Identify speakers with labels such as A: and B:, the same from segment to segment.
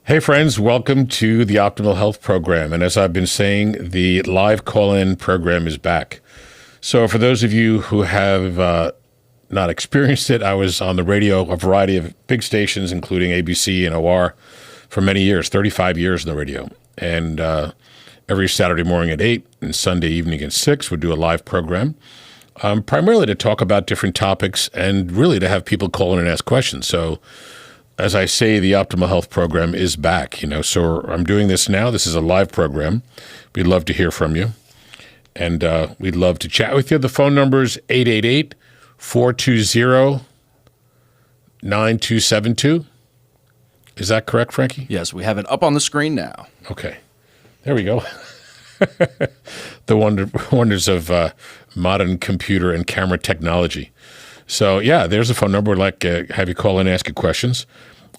A: Hey friends, welcome to the Optimal Health Program. And as I've been saying, the live call-in program is back. So for those of you who have not experienced it, I was on the radio, a variety of big stations, including ABC and OR, for many years, 35 years in the radio. And every Saturday morning at 8 and Sunday evening at 6, we'd do a live program, primarily to talk about different topics and really to have people call in and ask questions. So as I say, the Optimal Health Program is back, so I'm doing this now. This is a live program. We'd love to hear from you, and we'd love to chat with you. The phone number is 888-420-9272. Is that correct, Frankie?
B: Yes, we have it up on the screen now.
A: Okay. There we go. The wonders of modern computer and camera technology. So, yeah, there's a phone number. We'd like to have you call in and ask you questions.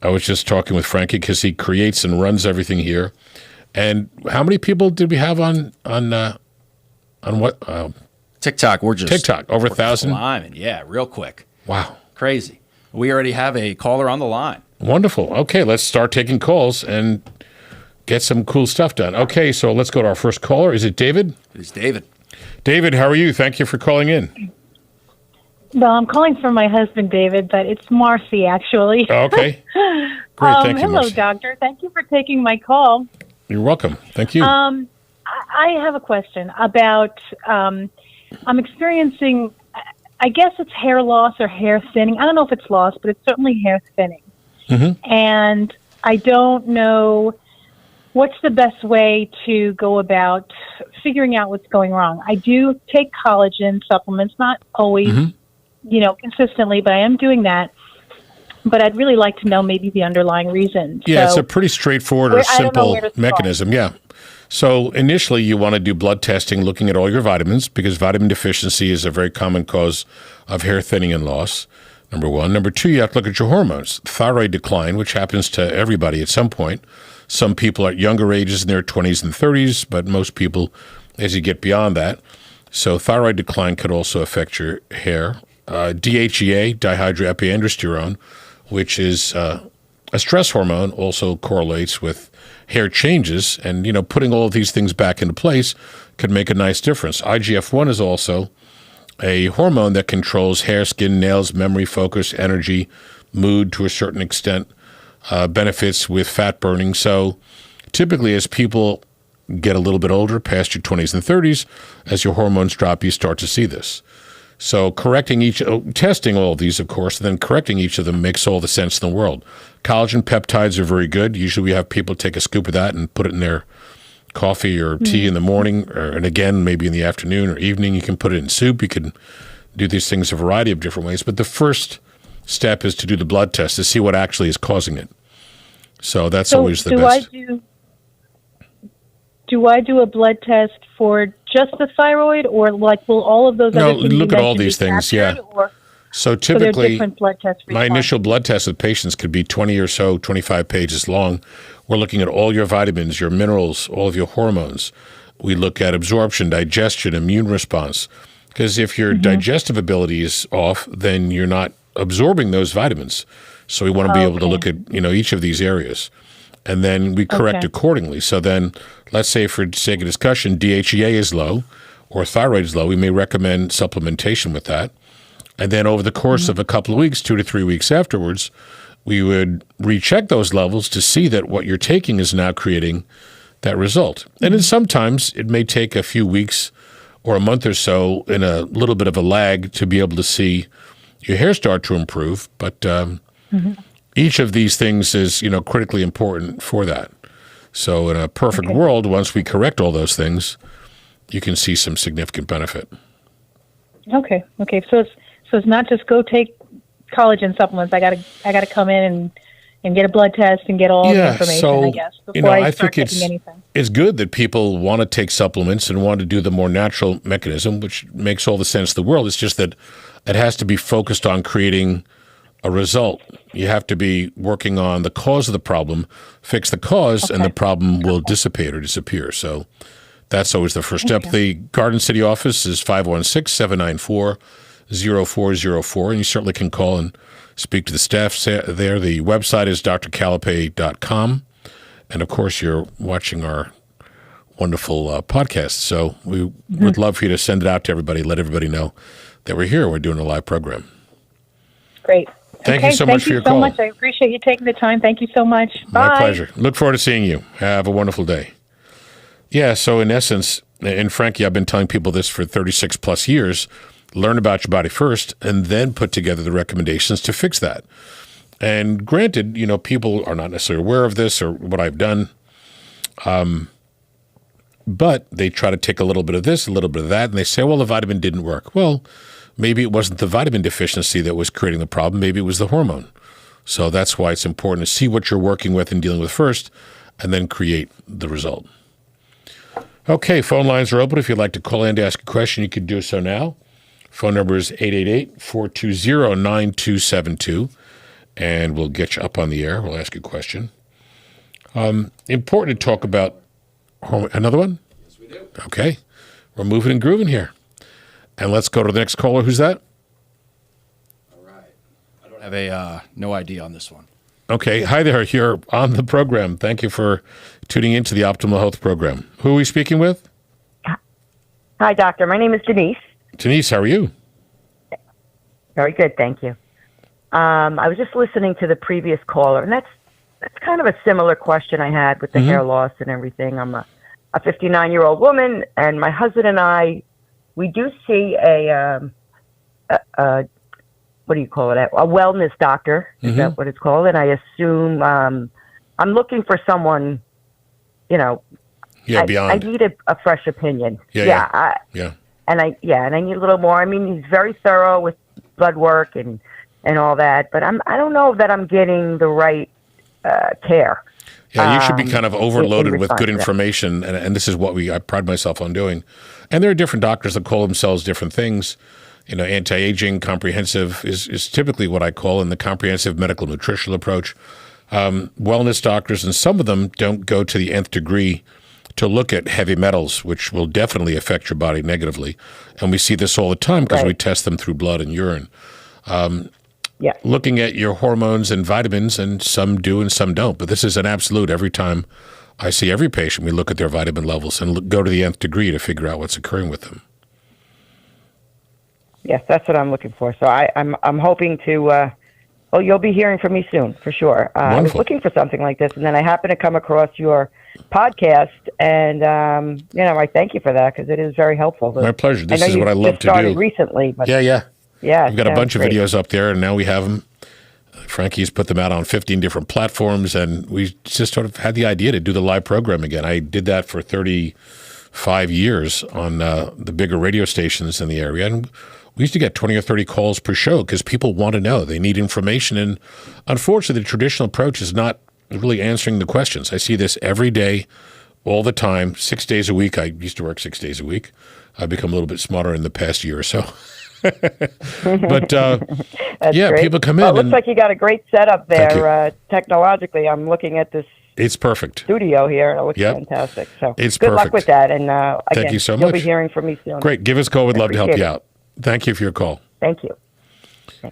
A: I was just talking with Frankie because he creates and runs everything here. And how many people did we have on what?
B: TikTok.
A: TikTok, over 1,000?
B: Climbing. Yeah, real quick.
A: Wow.
B: Crazy. We already have a caller on the line.
A: Wonderful. Okay, let's start taking calls and get some cool stuff done. Okay, so let's go to our first caller. Is it David?
B: It is David.
A: David, how are you? Thank you for calling in.
C: Well, I'm calling for my husband, David, but it's Marcy, actually.
A: Okay. Great. Thank you,
C: hello,
A: Marcy.
C: doctor. Thank you for taking my call.
A: You're welcome. Thank you.
C: I have a question about, I'm experiencing, I guess it's hair loss or hair thinning. I don't know if it's loss, but it's certainly hair thinning.
A: Mm-hmm.
C: And I don't know what's the best way to go about figuring out what's going wrong. I do take collagen supplements, not always, consistently, but I am doing that. But I'd really like to know maybe the underlying reason.
A: Yeah, it's a pretty straightforward or simple mechanism. Yeah. So initially you want to do blood testing looking at all your vitamins because vitamin deficiency is a very common cause of hair thinning and loss, number one. Number two, you have to look at your hormones. Thyroid decline, which happens to everybody at some point. Some people at younger ages in their 20s and 30s, but most people as you get beyond that. So thyroid decline could also affect your hair. DHEA, dihydroepiandrosterone, which is a stress hormone, also correlates with hair changes. And, putting all of these things back into place could make a nice difference. IGF-I is also a hormone that controls hair, skin, nails, memory, focus, energy, mood to a certain extent, benefits with fat burning. So typically as people get a little bit older, past your 20s and 30s, as your hormones drop, you start to see this. So testing all of these, of course, and then correcting each of them makes all the sense in the world. Collagen peptides are very good. Usually we have people take a scoop of that and put it in their coffee or tea in the morning, and again, maybe in the afternoon or evening. You can put it in soup. You can do these things a variety of different ways. But the first step is to do the blood test to see what actually is causing it. So that's always the best.
C: Do I do a blood test for just the thyroid, or will all of those other things
A: look at all these things, yeah. So typically, my initial blood test with patients could be 20 or so, 25 pages long. We're looking at all your vitamins, your minerals, all of your hormones. We look at absorption, digestion, immune response. Because if your digestive ability is off, then you're not absorbing those vitamins. So we want to be able to look at each of these areas. And then we correct accordingly. So then, let's say for sake of discussion, DHEA is low or thyroid is low. We may recommend supplementation with that. And then over the course of a couple of weeks, 2 to 3 weeks afterwards, we would recheck those levels to see that what you're taking is now creating that result. And then sometimes it may take a few weeks or a month or so in a little bit of a lag to be able to see your hair start to improve. But each of these things is, critically important for that. So in a perfect world, once we correct all those things, you can see some significant benefit.
C: Okay. So it's not just go take collagen supplements. I gotta come in and get a blood test and get all the information, I guess, before I start taking anything.
A: It's good that people want to take supplements and want to do the more natural mechanism, which makes all the sense in the world. It's just that it has to be focused on creating a result. You have to be working on the cause of the problem, fix the cause, and the problem will dissipate or disappear. So that's always the first step. The Garden City office is 516-794-0404, and you certainly can call and speak to the staff there. The website is drcalapai.com. And of course, you're watching our wonderful podcast. So we would love for you to send it out to everybody, let everybody know that we're here. We're doing a live program.
C: Great.
A: Thank you so much for your call.
C: Thank you so much. I appreciate you taking the time. Thank you so much. Bye.
A: My pleasure. Look forward to seeing you. Have a wonderful day. Yeah, so in essence, and Frankie, I've been telling people this for 36 plus years, learn about your body first and then put together the recommendations to fix that. And granted, people are not necessarily aware of this or what I've done, but they try to take a little bit of this, a little bit of that, and they say, well, the vitamin didn't work. Well, maybe it wasn't the vitamin deficiency that was creating the problem. Maybe it was the hormone. So that's why it's important to see what you're working with and dealing with first, and then create the result. Okay, phone lines are open. If you'd like to call in to ask a question, you can do so now. Phone number is 888-420-9272, and we'll get you up on the air. We'll ask you a question. Important to talk about another one?
B: Yes, we do.
A: Okay. We're moving and grooving here. And let's go to the next caller. Who's that?
B: All right. I don't have no idea on this one.
A: Okay. Hi there. You're on the program. Thank you for tuning into the Optimal Health Program. Who are we speaking with?
D: Hi, doctor. My name is Denise.
A: Denise, how are you?
D: Very good, thank you. I was just listening to the previous caller, and that's kind of a similar question I had with the hair loss and everything. I'm a 59-year-old woman, and my husband and I, we do see a what do you call it? A wellness doctor. Is that what it's called? And I assume I'm looking for someone,
A: Yeah, beyond.
D: I need a fresh opinion.
A: Yeah.
D: And I need a little more. I mean, he's very thorough with blood work and all that, but I don't know that I'm getting the right care.
A: Yeah, you should be kind of overloaded with good information, and this is what I pride myself on doing. And there are different doctors that call themselves different things. Anti-aging, comprehensive is typically what I call in the comprehensive medical nutritional approach. Wellness doctors, and some of them don't go to the nth degree to look at heavy metals, which will definitely affect your body negatively. And we see this all the time because we test them through blood and urine. Looking at your hormones and vitamins, and some do and some don't. But this is an absolute. Every time I see every patient, we look at their vitamin levels and go to the nth degree to figure out what's occurring with them.
D: Yes, that's what I'm looking for. So I'm hoping to. You'll be hearing from me soon for sure. I was looking for something like this, and then I happened to come across your podcast, and I thank you for that because it is very helpful.
A: My pleasure. This is what I love to do.
D: Started recently, but
A: yeah. We've got a bunch of
D: great
A: videos up there, and now we have them. Frankie's put them out on 15 different platforms, and we just sort of had the idea to do the live program again. I did that for 35 years on the bigger radio stations in the area, and we used to get 20 or 30 calls per show because people want to know. They need information, and unfortunately, the traditional approach is not really answering the questions. I see this every day, all the time, 6 days a week. I used to work 6 days a week. I've become a little bit smarter in the past year or so. But
D: great.
A: people come in.
D: Well, it looks like you got a great setup there technologically. I'm looking at this.
A: It's perfect.
D: Studio here. It looks fantastic. So
A: it's
D: good
A: perfect.
D: luck with that. And again,
A: thank you so much.
D: You'll be hearing from me soon.
A: Great. Give us a call. We'd love to help you out. Thank you for your call.
D: Thank you.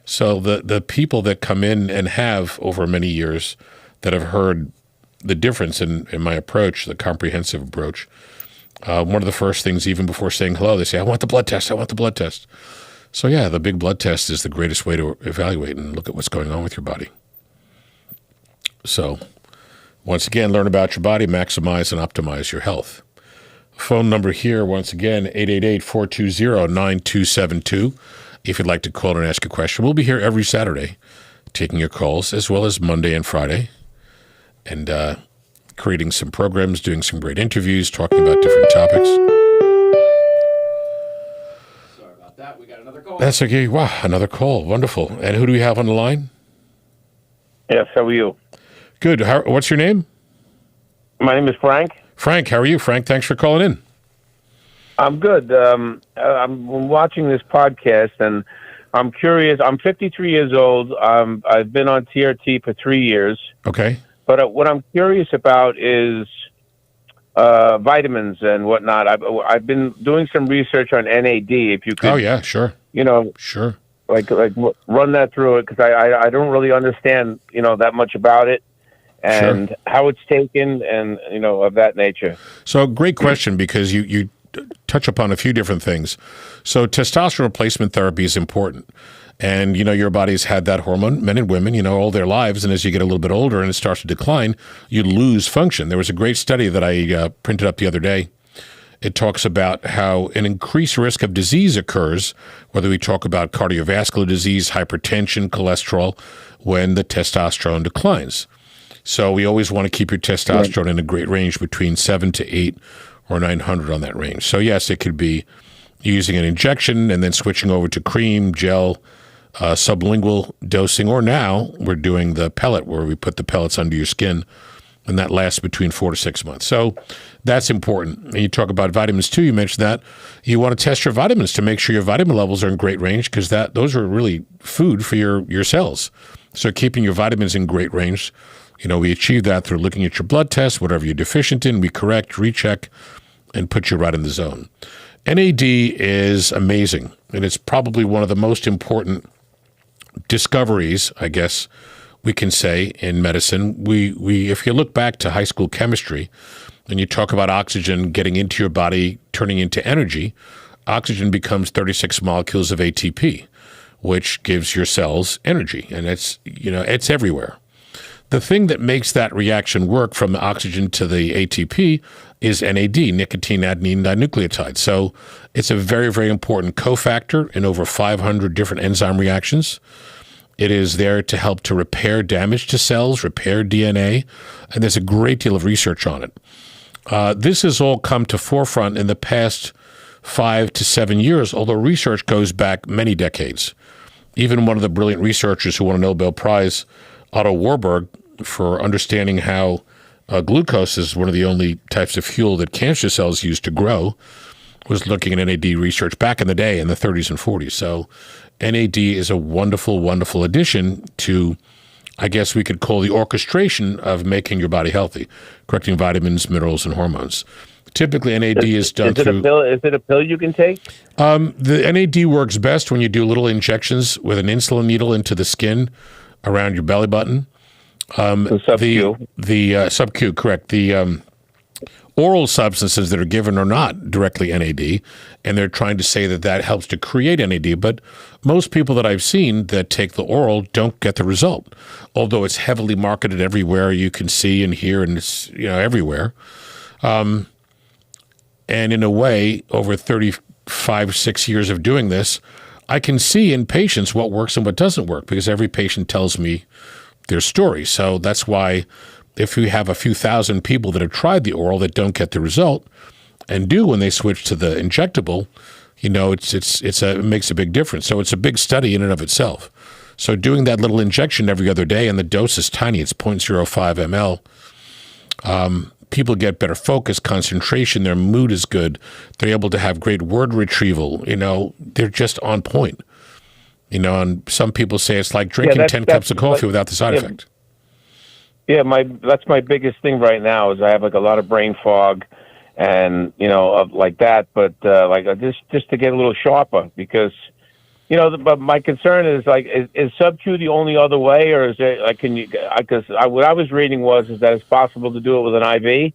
A: So the people that come in and have over many years that have heard the difference in my approach, the comprehensive approach, one of the first things, even before saying hello, they say, I want the blood test. I want the blood test. So yeah, the big blood test is the greatest way to evaluate and look at what's going on with your body. So once again, learn about your body, maximize and optimize your health. Phone number here, once again, 888-420-9272. If you'd like to call and ask a question, we'll be here every Saturday taking your calls, as well as Monday and Friday, and creating some programs, doing some great interviews, talking about different topics.
B: Sorry about that. We got another call.
A: That's okay. Wow, another call. Wonderful. And who do we have on the line?
E: Yes, how are you?
A: Good. What's your name?
E: My name is Frank.
A: Frank, how are you? Frank, thanks for calling in.
E: I'm good. I'm watching this podcast, and I'm curious. I'm 53 years old. I've been on TRT for 3 years.
A: Okay.
E: But what I'm curious about is vitamins and whatnot. I've been doing some research on NAD. If you could,
A: oh yeah, sure. Sure.
E: Like run that through it because I don't really understand that much about it. and how it's taken, and of that nature.
A: So great question, because you touch upon a few different things. So testosterone replacement therapy is important. And, your body's had that hormone, men and women, all their lives. And as you get a little bit older and it starts to decline, you lose function. There was a great study that I printed up the other day. It talks about how an increased risk of disease occurs, whether we talk about cardiovascular disease, hypertension, cholesterol, when the testosterone declines. So we always want to keep your testosterone in a great range between 7 to 8 or 900 on that range. So yes, it could be using an injection and then switching over to cream, gel, sublingual dosing, or now we're doing the pellet where we put the pellets under your skin, and that lasts between 4 to 6 months. So that's important. And you talk about vitamins too. You mentioned that. You want to test your vitamins to make sure your vitamin levels are in great range, because those are really food for your cells. So keeping your vitamins in great range, we achieve that through looking at your blood test, whatever you're deficient in, we correct, recheck, and put you right in the zone. NAD is amazing, and it's probably one of the most important discoveries, I guess we can say, in medicine. We if you look back to high school chemistry and you talk about oxygen getting into your body, turning into energy, oxygen becomes 36 molecules of ATP, which gives your cells energy, and it's everywhere. The thing that makes that reaction work from the oxygen to the ATP is NAD, nicotine adenine dinucleotide. So it's a very, very important cofactor in over 500 different enzyme reactions. It is there to help to repair damage to cells, repair DNA, and there's a great deal of research on it. This has all come to forefront in the past 5 to 7 years, although research goes back many decades. Even one of the brilliant researchers who won a Nobel Prize, Otto Warburg, for understanding how glucose is one of the only types of fuel that cancer cells use to grow, was looking at NAD research back in the day in the 30s and 40s. So NAD is a wonderful, wonderful addition to, I guess we could call, the orchestration of making your body healthy, correcting vitamins, minerals, and hormones. Typically, NAD is done through...
E: Is it a pill you can take?
A: The NAD works best when you do little injections with an insulin needle into the skin around your belly button.
E: The sub-Q.
A: The sub-Q, correct. The oral substances that are given are not directly NAD, and they're trying to say that helps to create NAD, but most people that I've seen that take the oral don't get the result, although it's heavily marketed everywhere you can see and hear, and it's everywhere. And in a way, over 35, 6 years of doing this, I can see in patients what works and what doesn't work, because every patient tells me their story. So that's why if we have a few thousand people that have tried the oral that don't get the result and do when they switch to the injectable, it makes a big difference. So it's a big study in and of itself. So doing that little injection every other day, and the dose is tiny, it's 0.05 ml, people get better focus, concentration, their mood is good, they're able to have great word retrieval, they're just on point. And some people say it's like drinking 10 cups of coffee without the side effect.
E: Yeah, that's my biggest thing right now is I have a lot of brain fog, and like that. But just to get a little sharper, because but my concern is is sub-Q the only other way, or is there because what I was reading is that it's possible to do it with an IV.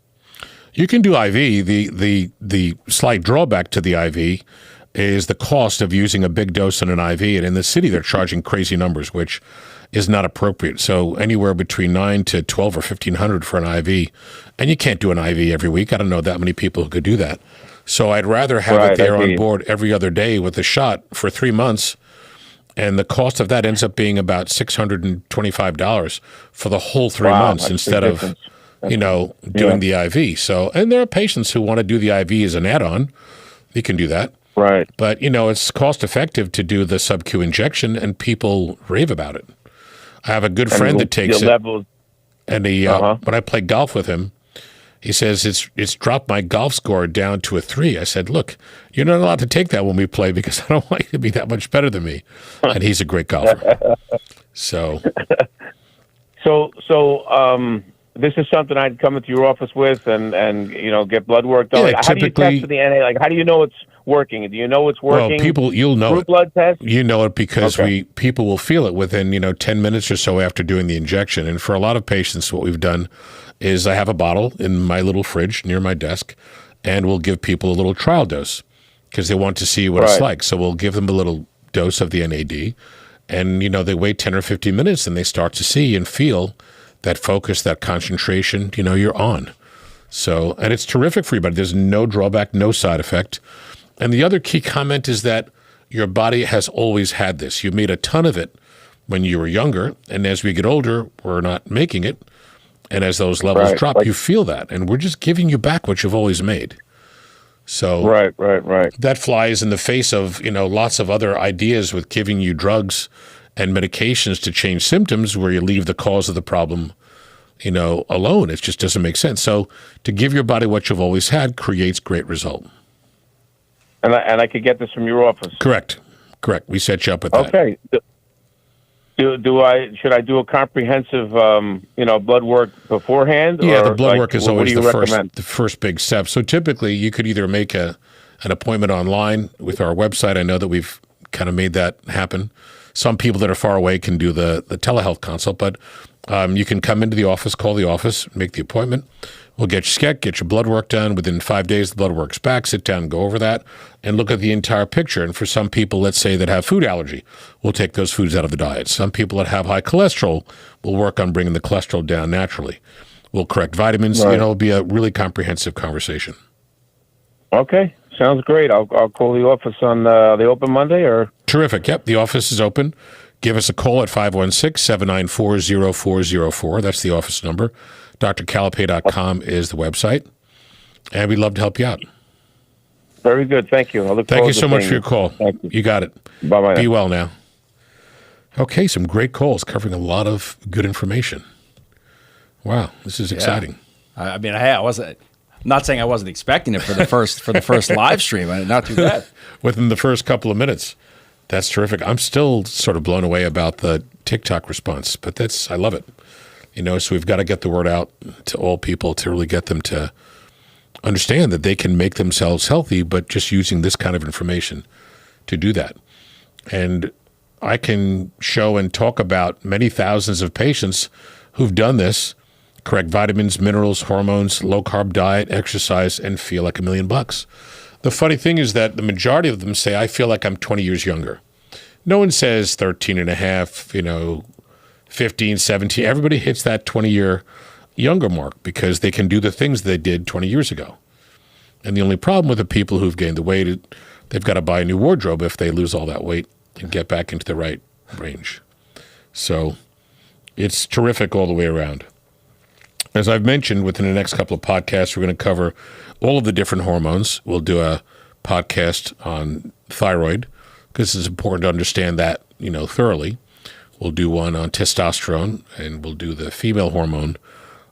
A: You can do IV. The slight drawback to the IV is the cost of using a big dose in an IV, and in the city they're charging crazy numbers, which is not appropriate. So anywhere between $900 to $1,200 or $1,500 for an IV, and you can't do an IV every week. I don't know that many people who could do that. So I'd rather have it there on board every other day with a shot for 3 months, and the cost of that ends up being about $625 for the whole 3 months instead of doing the IV. So, and there are patients who want to do the IV as an add-on. You can do that.
E: Right.
A: But, it's cost effective to do the sub-Q injection, and people rave about it. I have a good friend that takes it, and when I play golf with him, he says it's dropped my golf score down to a 3. I said, look, you're not allowed to take that when we play because I don't want you to be that much better than me. And he's a great golfer. So
E: this is something I'd come into your office with and get blood work done.
A: Yeah,
E: like, how do you test for the NA? Like, how do you know it's working? Do you know it's working?
A: Well, you'll know
E: through
A: it.
E: Blood test?
A: You know it because people will feel it within 10 minutes or so after doing the injection. And for a lot of patients, what we've done is I have a bottle in my little fridge near my desk, and we'll give people a little trial dose because they want to see what it's like. So we'll give them a little dose of the NAD, and they wait 10 or 15 minutes, and they start to see and feel that focus, that concentration. You're on. So, and it's terrific for everybody. There's no drawback, no side effect. And the other key comment is that your body has always had this. You made a ton of it when you were younger, and as we get older, we're not making it. And as those levels drop, you feel that. And we're just giving you back what you've always made. So
E: right.
A: that flies in the face of, lots of other ideas with giving you drugs and medications to change symptoms where you leave the cause of the problem, alone. It just doesn't make sense. So to give your body what you've always had creates great result.
E: And I could get this from your office?
A: Correct. We set you up with that.
E: Okay. Should I do a comprehensive, blood work beforehand?
A: Yeah,
E: or
A: the blood work is always the first big step. So typically, you could either make an appointment online with our website. I know that we've kind of made that happen. Some people that are far away can do the telehealth consult, but you can come into the office, call the office, make the appointment. We'll get you sketched, get your blood work done. Within 5 days, the blood work's back. Sit down and go over that and look at the entire picture. And for some people, let's say, that have food allergy, we'll take those foods out of the diet. Some people that have high cholesterol, we'll work on bringing the cholesterol down naturally. We'll correct vitamins.
E: Right.
A: It'll be a really comprehensive conversation.
E: Okay. Sounds great. I'll call the office on the open Monday or?
A: Terrific. Yep. The office is open. Give us a call at 516-794-0404. That's the office number. drcalapai.com is the website. And we'd love to help you out.
E: Very good. Thank you.
A: Thank you so much for your call.
E: Thank you.
A: You got it.
E: Bye-bye.
A: Be well now. Okay, some great calls covering a lot of good information. Wow, this is exciting.
B: I mean, I wasn't. I'm not saying I wasn't expecting it for the first live stream. Not too bad.
A: Within the first couple of minutes. That's terrific. I'm still sort of blown away about the TikTok response, but I love it. So we've got to get the word out to all people to really get them to understand that they can make themselves healthy, but just using this kind of information to do that. And I can show and talk about many thousands of patients who've done this, correct vitamins, minerals, hormones, low-carb diet, exercise, and feel like $1 million. The funny thing is that the majority of them say, I feel like I'm 20 years younger. No one says 13 and a half, 15, 17. Everybody hits that 20-year younger mark because they can do the things they did 20 years ago. And the only problem with the people who've gained the weight, they've got to buy a new wardrobe if they lose all that weight and get back into the right range. So it's terrific all the way around. As I've mentioned, within the next couple of podcasts, we're going to cover all of the different hormones. We'll do a podcast on thyroid because it's important to understand that, thoroughly. We'll do one on testosterone, and we'll do the female hormone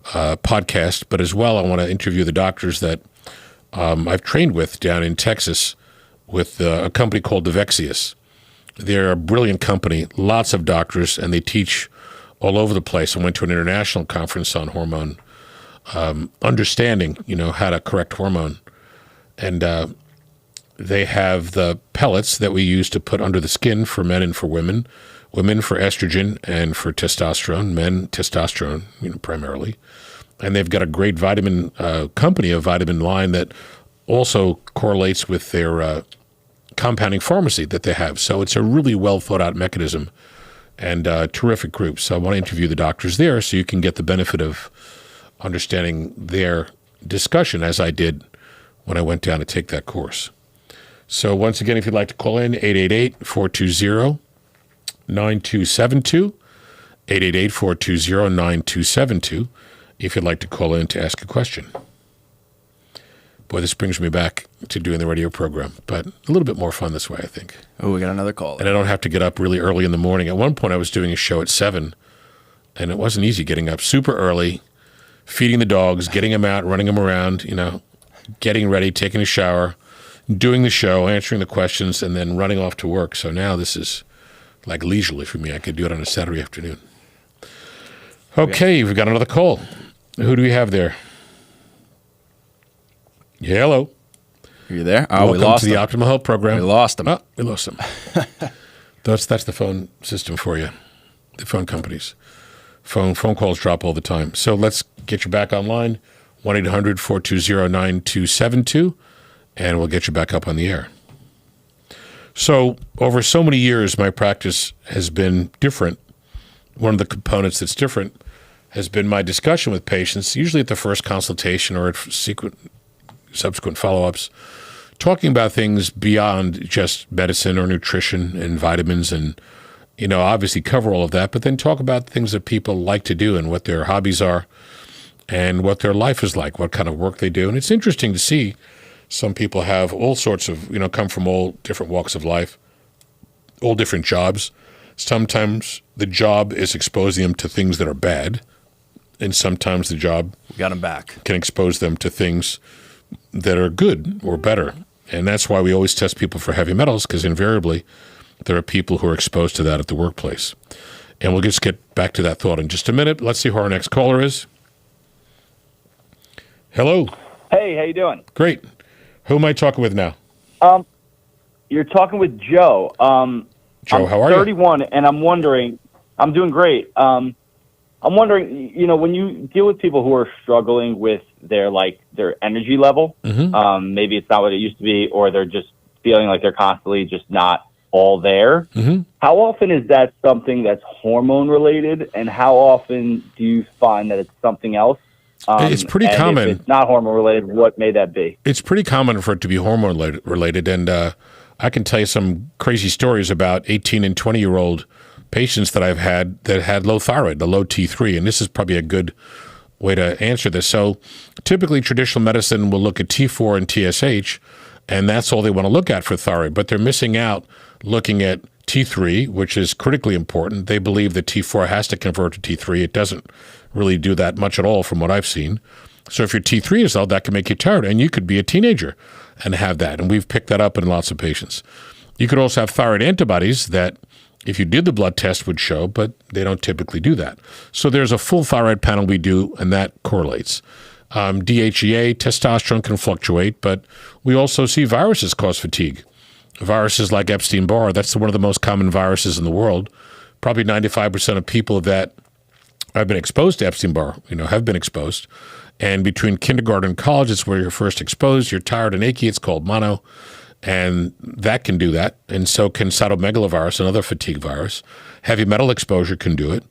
A: podcast. But as well, I want to interview the doctors that I've trained with down in Texas with a company called Devexius. They're a brilliant company, lots of doctors, and they teach all over the place. I went to an international conference on hormone understanding, how to correct hormone. And they have the pellets that we use to put under the skin for men and for women. Women for estrogen and for testosterone. Men, testosterone, primarily. And they've got a great vitamin company, a vitamin line that also correlates with their compounding pharmacy that they have. So it's a really well thought out mechanism and terrific group. So I want to interview the doctors there so you can get the benefit of understanding their discussion as I did when I went down to take that course. So once again, if you'd like to call in, 888-420-9272, 888-420-9272, if you'd like to call in to ask a question. Boy, this brings me back to doing the radio program, but a little bit more fun this way, I think.
B: Oh, we got another call.
A: And I don't have to get up really early in the morning. At one point, I was doing a show at 7, and it wasn't easy getting up super early, feeding the dogs, getting them out, running them around, getting ready, taking a shower, doing the show, answering the questions, and then running off to work. So now this is like leisurely for me. I could do it on a Saturday afternoon. Okay, we've got another call. Who do we have there? Hello.
B: Are you there?
A: Oh,
B: we lost
A: to the
B: him.
A: Optimal Health Program.
B: We lost him.
A: Oh, we lost him. That's the phone system for you. The phone companies. Phone calls drop all the time. So let's get you back online. 1-800-420-9272, and we'll get you back up on the air. So over so many years, my practice has been different. One of the components that's different has been my discussion with patients, usually at the first consultation or at subsequent follow-ups, talking about things beyond just medicine or nutrition and vitamins and, obviously cover all of that, but then talk about things that people like to do and what their hobbies are and what their life is like, what kind of work they do. And it's interesting to see some people have all sorts of, come from all different walks of life, all different jobs. Sometimes the job is exposing them to things that are bad, and sometimes the job
B: got them back.
A: Can expose them to things that are good or better. And that's why we always test people for heavy metals, because invariably there are people who are exposed to that at the workplace. And we'll just get back to that thought in just a minute. Let's see who our next caller is. Hello.
F: Hey, how you doing?
A: Great. Who am I talking with now?
F: You're talking with Joe.
A: Joe, how are you?
F: I'm 31, and I'm wondering. I'm doing great. I'm wondering, when you deal with people who are struggling with their energy level, maybe it's not what it used to be, or they're just feeling like they're constantly just not all there. How often is that something that's hormone related, and how often do you find that it's something else?
A: It's pretty common.
F: If it's not hormone related, what may that be?
A: It's pretty common for it to be hormone related, and I can tell you some crazy stories about 18 and 20-year-old patients that I've had that had low thyroid, the low T3, and this is probably a good way to answer this. So typically traditional medicine will look at T4 and TSH, and that's all they want to look at for thyroid, but they're missing out looking at T3, which is critically important. They believe that T4 has to convert to T3. It doesn't really do that much at all from what I've seen. So if your T3 is low, that can make you tired, and you could be a teenager and have that, and we've picked that up in lots of patients. You could also have thyroid antibodies that, if you did the blood test, would show, but they don't typically do that. So there's a full thyroid panel we do, and that correlates. DHEA, testosterone can fluctuate, but we also see viruses cause fatigue. Viruses like Epstein-Barr, that's one of the most common viruses in the world. Probably 95% of people that have been exposed to Epstein-Barr, have been exposed. And between kindergarten and college, it's where you're first exposed. You're tired and achy. It's called mono. And that can do that. And so can cytomegalovirus, another fatigue virus. Heavy metal exposure can do it.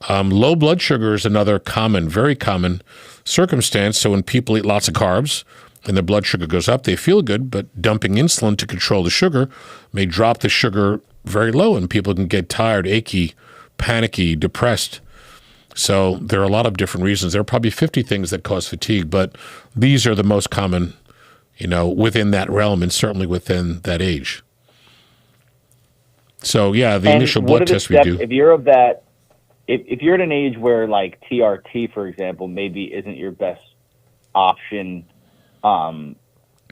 A: Low blood sugar is another very common circumstance. So when people eat lots of carbs and their blood sugar goes up, they feel good, but dumping insulin to control the sugar may drop the sugar very low, and people can get tired, achy, panicky, depressed. So there are a lot of different reasons. There are probably 50 things that cause fatigue, but these are the most common, within that realm and certainly within that age. So yeah, the initial blood test we do.
F: If you're of that, if you're at an age where like TRT, for example, maybe isn't your best option,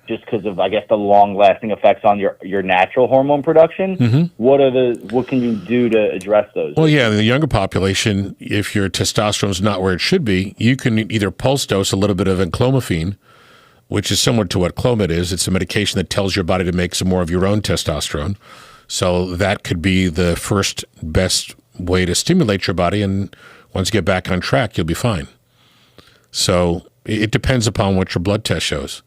F: just because of, I guess, the long-lasting effects on your natural hormone production. What can you do to address those?
A: Well, yeah, in the younger population, if your testosterone is not where it should be, you can either pulse dose a little bit of enclomiphene, which is similar to what Clomid is. It's a medication that tells your body to make some more of your own testosterone. So that could be the first best way to stimulate your body, and once you get back on track, you'll be fine. So it depends upon what your blood test shows.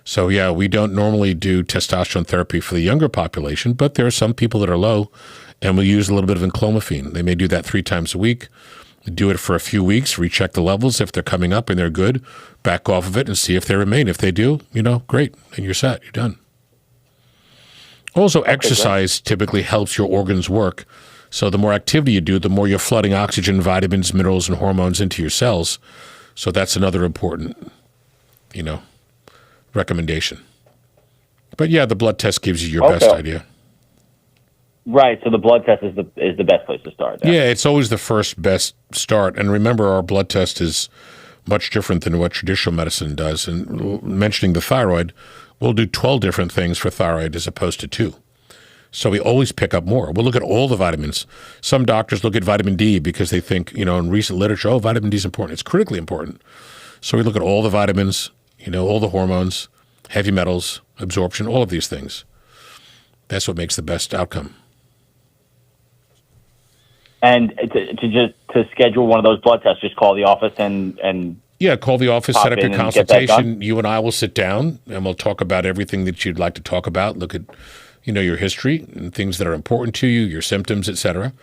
A: So yeah, we don't normally do testosterone therapy for the younger population, but there are some people that are low, and we use a little bit of enclomiphene. They may do that 3 times a week, do it for a few weeks, recheck the levels. If they're coming up and they're good, back off of it and see if they remain. If they do, great, and you're set, you're done. Also, exercise typically helps your organs work. So the more activity you do, the more you're flooding oxygen, vitamins, minerals, and hormones into your cells. So that's another important, recommendation. But yeah, the blood test gives you your best idea.
F: Right. So the blood test is the best place to start.
A: Yeah, it's always the first best start. And remember, our blood test is much different than what traditional medicine does. And mentioning the thyroid, we'll do 12 different things for thyroid as opposed to 2. So we always pick up more. We'll look at all the vitamins. Some doctors look at vitamin D because they think, in recent literature, vitamin D is important. It's critically important. So we look at all the vitamins, all the hormones, heavy metals, absorption, all of these things. That's what makes the best outcome.
F: And to schedule one of those blood tests, just call the office and
A: yeah, call the office, set up your consultation. You and I will sit down and we'll talk about everything that you'd like to talk about. Look at, your history and things that are important to you, your symptoms, etc.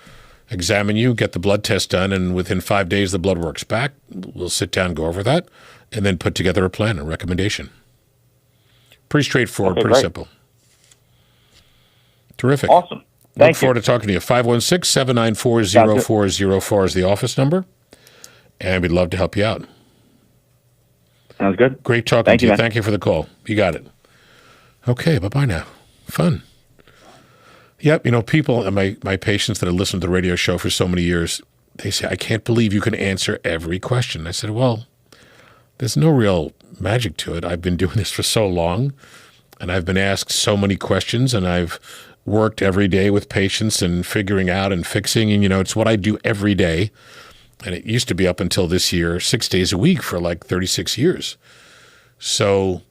A: Examine you, get the blood test done, and within 5 days the blood work's back. We'll sit down, go over that, and then put together a plan, a recommendation. Pretty straightforward, pretty simple. Terrific.
F: Awesome.
A: Look forward to talking to you. 516-794-0404 is the office number, and we'd love to help you out.
F: Sounds good.
A: Great talking to you. Thank you for the call. You got it. Okay, bye-bye now. Fun. Yep, people and my patients that have listened to the radio show for so many years, they say, I can't believe you can answer every question. I said, well, there's no real magic to it. I've been doing this for so long, and I've been asked so many questions, and I've worked every day with patients and figuring out and fixing, and it's what I do every day. And it used to be up until this year, 6 days a week for like 36 years. So,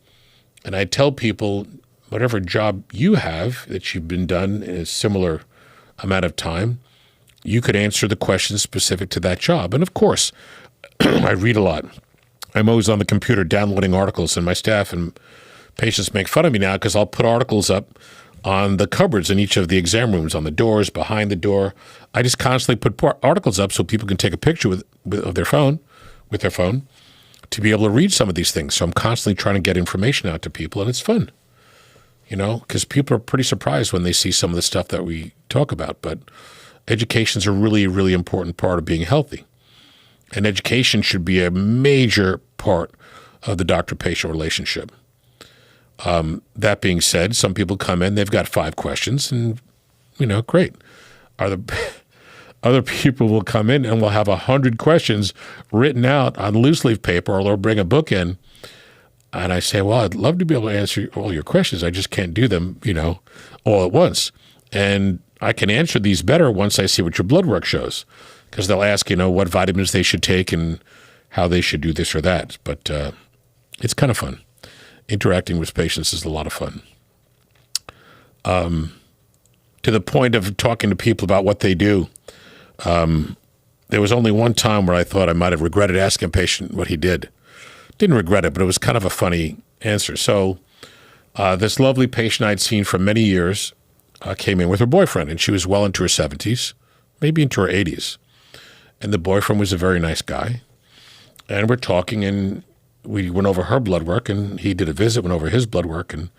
A: and I tell people, whatever job you have that you've been done in a similar amount of time, you could answer the questions specific to that job. And of course, I read a lot. I'm always on the computer downloading articles, and my staff and patients make fun of me now because I'll put articles up on the cupboards in each of the exam rooms, on the doors, behind the door. I just constantly put articles up so people can take a picture with their phone, to be able to read some of these things. So I'm constantly trying to get information out to people, and it's fun, because people are pretty surprised when they see some of the stuff that we talk about. But education is a really, really important part of being healthy. And education should be a major part of the doctor-patient relationship. That being said, some people come in, they've got 5 questions, and, great. Other people will come in and will have 100 questions written out on loose leaf paper, or they'll bring a book in. And I say, well, I'd love to be able to answer all your questions. I just can't do them, all at once. And I can answer these better once I see what your blood work shows, because they'll ask, what vitamins they should take and how they should do this or that. But it's kind of fun. Interacting with patients is a lot of fun. To the point of talking to people about what they do, there was only one time where I thought I might have regretted asking a patient what he did. Didn't regret it, but it was kind of a funny answer. So this lovely patient I'd seen for many years came in with her boyfriend, and she was well into her 70s, maybe into her 80s. And the boyfriend was a very nice guy. And we're talking, and we went over her blood work, and he did a visit, went over his blood work, and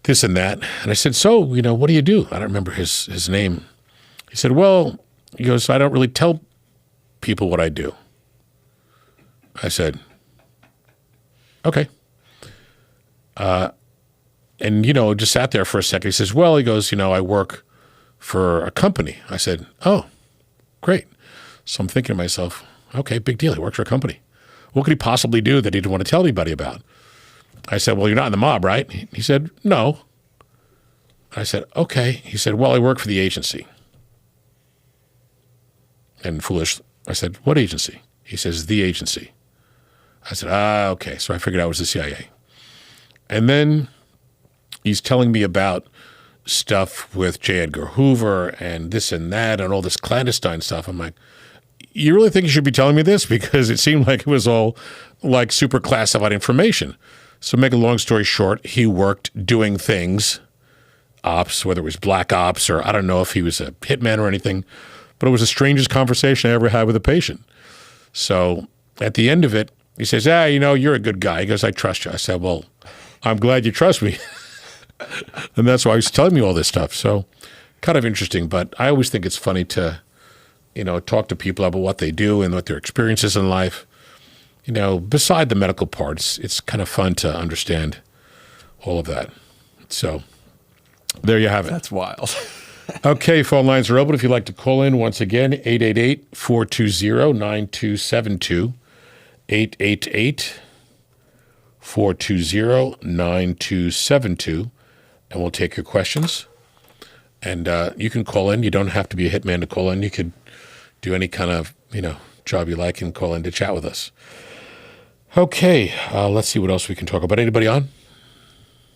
A: this and that. And I said, so, what do you do? I don't remember his name. He said, well, he goes, I don't really tell people what I do. I said, okay. And, just sat there for a second. He says, well, he goes, I work for a company. I said, oh, great. So I'm thinking to myself, okay, big deal. He works for a company. What could he possibly do that he didn't want to tell anybody about? I said, well, you're not in the mob, right? He said, no. I said, okay. He said, well, I work for the agency. And foolish, I said, what agency? He says, the agency. I said, okay. So I figured out it was the CIA. And then he's telling me about stuff with J. Edgar Hoover and this and that and all this clandestine stuff. I'm like, you really think you should be telling me this? Because it seemed like it was all like super classified information. So make a long story short, he worked doing things, ops, whether it was black ops or I don't know if he was a hitman or anything, but it was the strangest conversation I ever had with a patient. So at the end of it, he says, you're a good guy. He goes, I trust you. I said, well, I'm glad you trust me. And that's why he's telling me all this stuff. So kind of interesting, but I always think it's funny to talk to people about what they do and what their experience is in life. Beside the medical parts, it's kind of fun to understand all of that. So there you have it.
B: That's wild.
A: Okay, phone lines are open. If you'd like to call in, once again, 888-420-9272, 888-420-9272, and we'll take your questions. And you can call in. You don't have to be a hitman to call in. You could do any kind of, job you like and call in to chat with us. Okay, let's see what else we can talk about. Anybody on?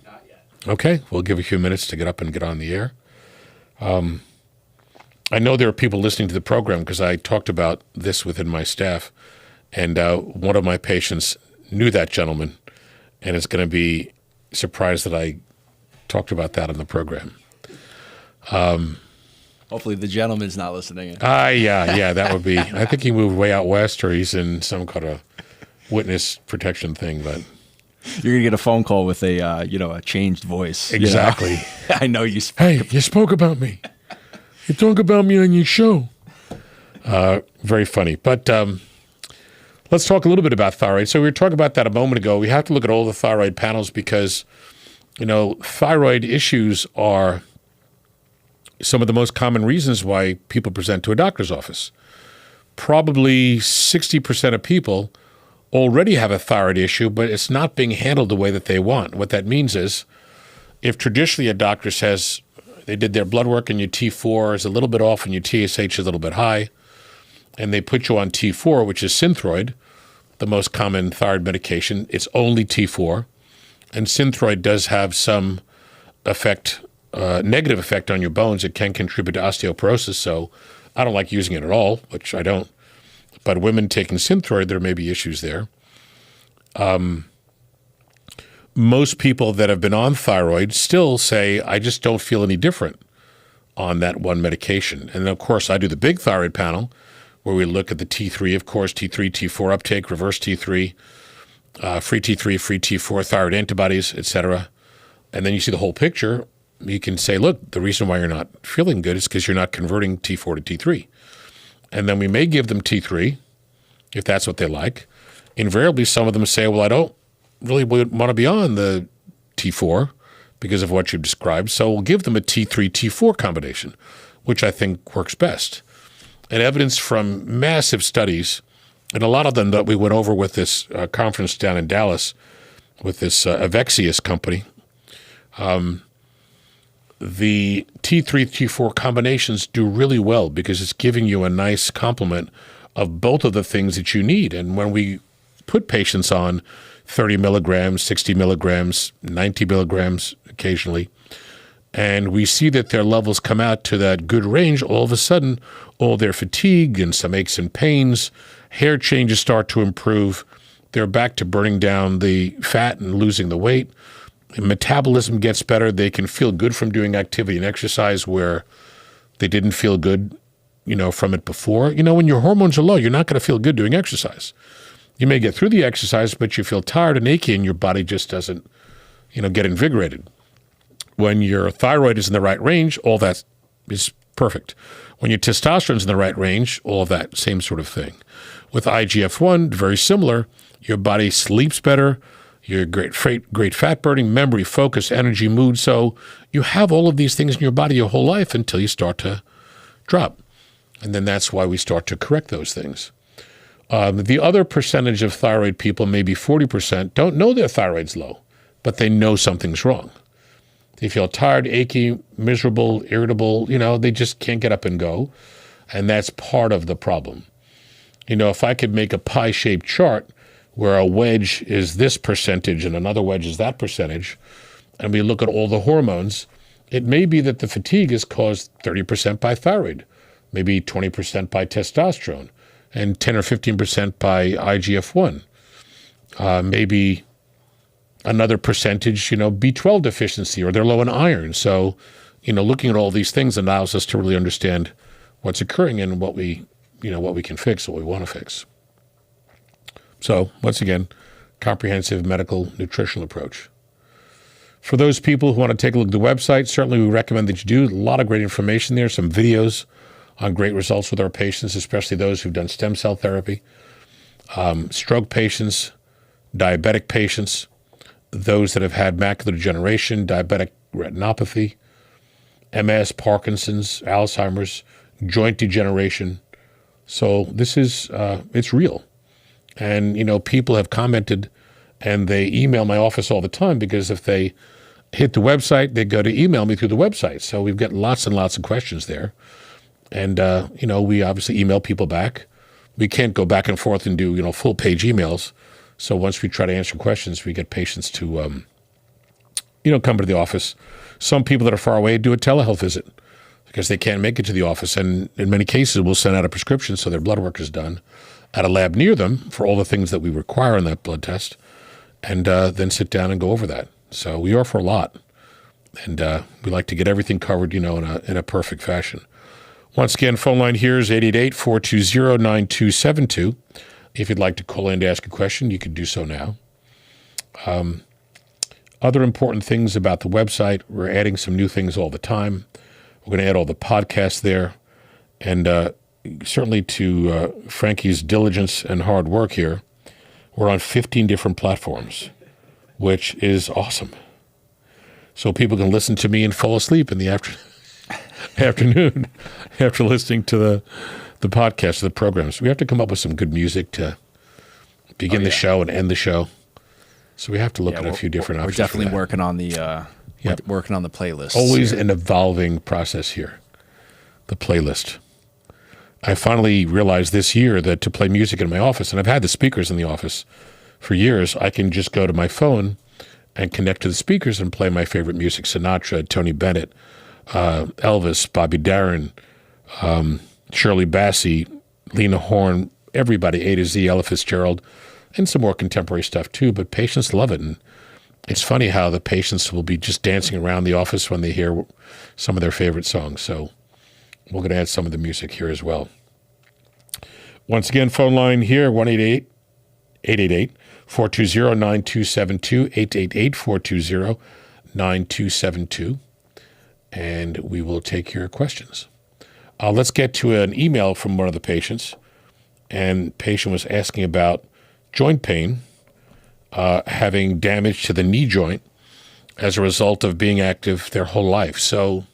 B: Not yet.
A: Okay, we'll give a few minutes to get up and get on the air. I know there are people listening to the program because I talked about this within my staff, and one of my patients knew that gentleman and is going to be surprised that I talked about that on the program.
B: Hopefully the gentleman's not listening.
A: Yeah, that would be. I think he moved way out west, or he's in some kind of witness protection thing. But
B: you're gonna get a phone call with a changed voice.
A: Exactly.
B: I know you.
A: Hey, you spoke about me. You talk about me on your show. Very funny. But let's talk a little bit about thyroid. So we were talking about that a moment ago. We have to look at all the thyroid panels because, thyroid issues are some of the most common reasons why people present to a doctor's office. Probably 60% of people already have a thyroid issue, but it's not being handled the way that they want. What that means is if traditionally a doctor says they did their blood work and your T4 is a little bit off and your TSH is a little bit high, and they put you on T4, which is Synthroid, the most common thyroid medication, it's only T4. And Synthroid does have some effect, negative effect on your bones. It can contribute to osteoporosis, so I don't like using it at all, which I don't. But women taking Synthroid, there may be issues there. Most people that have been on thyroid still say, I just don't feel any different on that one medication. And of course, I do the big thyroid panel where we look at the T3, of course, T3, T4 uptake, reverse T3, free T3, free T4, thyroid antibodies, et cetera. And then you see the whole picture. You can say, look, the reason why you're not feeling good is because you're not converting T4 to T3. And then we may give them T3 if that's what they like. Invariably, some of them say, well, I don't really want to be on the T4 because of what you've described. So we'll give them a T3, T4 combination, which I think works best. And evidence from massive studies, and a lot of them that we went over with this conference down in Dallas with this Avexius company, the T3, T4 combinations do really well because it's giving you a nice complement of both of the things that you need. And when we put patients on 30 milligrams, 60 milligrams, 90 milligrams occasionally, and we see that their levels come out to that good range, all of a sudden, all their fatigue and some aches and pains, hair changes start to improve. They're back to burning down the fat and losing the weight. Metabolism gets better. They can feel good from doing activity and exercise where they didn't feel good, from it before. When your hormones are low, you're not going to feel good doing exercise. You may get through the exercise, but you feel tired and achy and your body just doesn't, get invigorated. When your thyroid is in the right range, all that is perfect. When your testosterone is in the right range, all of that, same sort of thing. With IGF-I, very similar. Your body sleeps better. You're great fat burning, memory, focus, energy, mood. So you have all of these things in your body your whole life until you start to drop. And then that's why we start to correct those things. The other percentage of thyroid people, maybe 40%, don't know their thyroid's low, but they know something's wrong. They feel tired, achy, miserable, irritable. They just can't get up and go. And that's part of the problem. If I could make a pie-shaped chart where a wedge is this percentage and another wedge is that percentage, and we look at all the hormones, it may be that the fatigue is caused 30% by thyroid, maybe 20% by testosterone, and 10 or 15% by IGF-I. Maybe another percentage, B12 deficiency, or they're low in iron. So, looking at all these things allows us to really understand what's occurring and what we can fix, what we want to fix. So, once again, comprehensive medical nutritional approach. For those people who want to take a look at the website, certainly we recommend that you do. A lot of great information there, some videos on great results with our patients, especially those who've done stem cell therapy, stroke patients, diabetic patients, those that have had macular degeneration, diabetic retinopathy, MS, Parkinson's, Alzheimer's, joint degeneration. So this is, it's real. And, people have commented and they email my office all the time because if they hit the website, they go to email me through the website. So we've got lots and lots of questions there. And, we obviously email people back. We can't go back and forth and do, full page emails. So once we try to answer questions, we get patients to, come to the office. Some people that are far away do a telehealth visit because they can't make it to the office. And in many cases, we'll send out a prescription so their blood work is done at a lab near them for all the things that we require in that blood test, and then sit down and go over that. So we offer a lot, and we like to get everything covered, in a perfect fashion. Once again, phone line here is 888-420-9272. If you'd like to call in to ask a question, you can do so now. Other important things about the website, we're adding some new things all the time. We're going to add all the podcasts there. And certainly to Frankie's diligence and hard work here, we're on 15 different platforms, which is awesome. So people can listen to me and fall asleep in the afternoon after listening to the podcast, the programs. We have to come up with some good music to begin the show and end the show. So we have to look at a few different options.
B: We're definitely working on the working on the playlist.
A: Always an evolving process here. The playlist. I finally realized this year that to play music in my office, and I've had the speakers in the office for years, I can just go to my phone and connect to the speakers and play my favorite music: Sinatra, Tony Bennett, Elvis, Bobby Darin, Shirley Bassey, Lena Horne, everybody, A to Z, Ella Fitzgerald, and some more contemporary stuff too. But patients love it. And it's funny how the patients will be just dancing around the office when they hear some of their favorite songs. So we're going to add some of the music here as well. Once again, phone line here, 1-888-420-9272, 888-420-9272, and we will take your questions. Let's get to an email from one of the patients, and the patient was asking about joint pain, having damage to the knee joint as a result of being active their whole life. So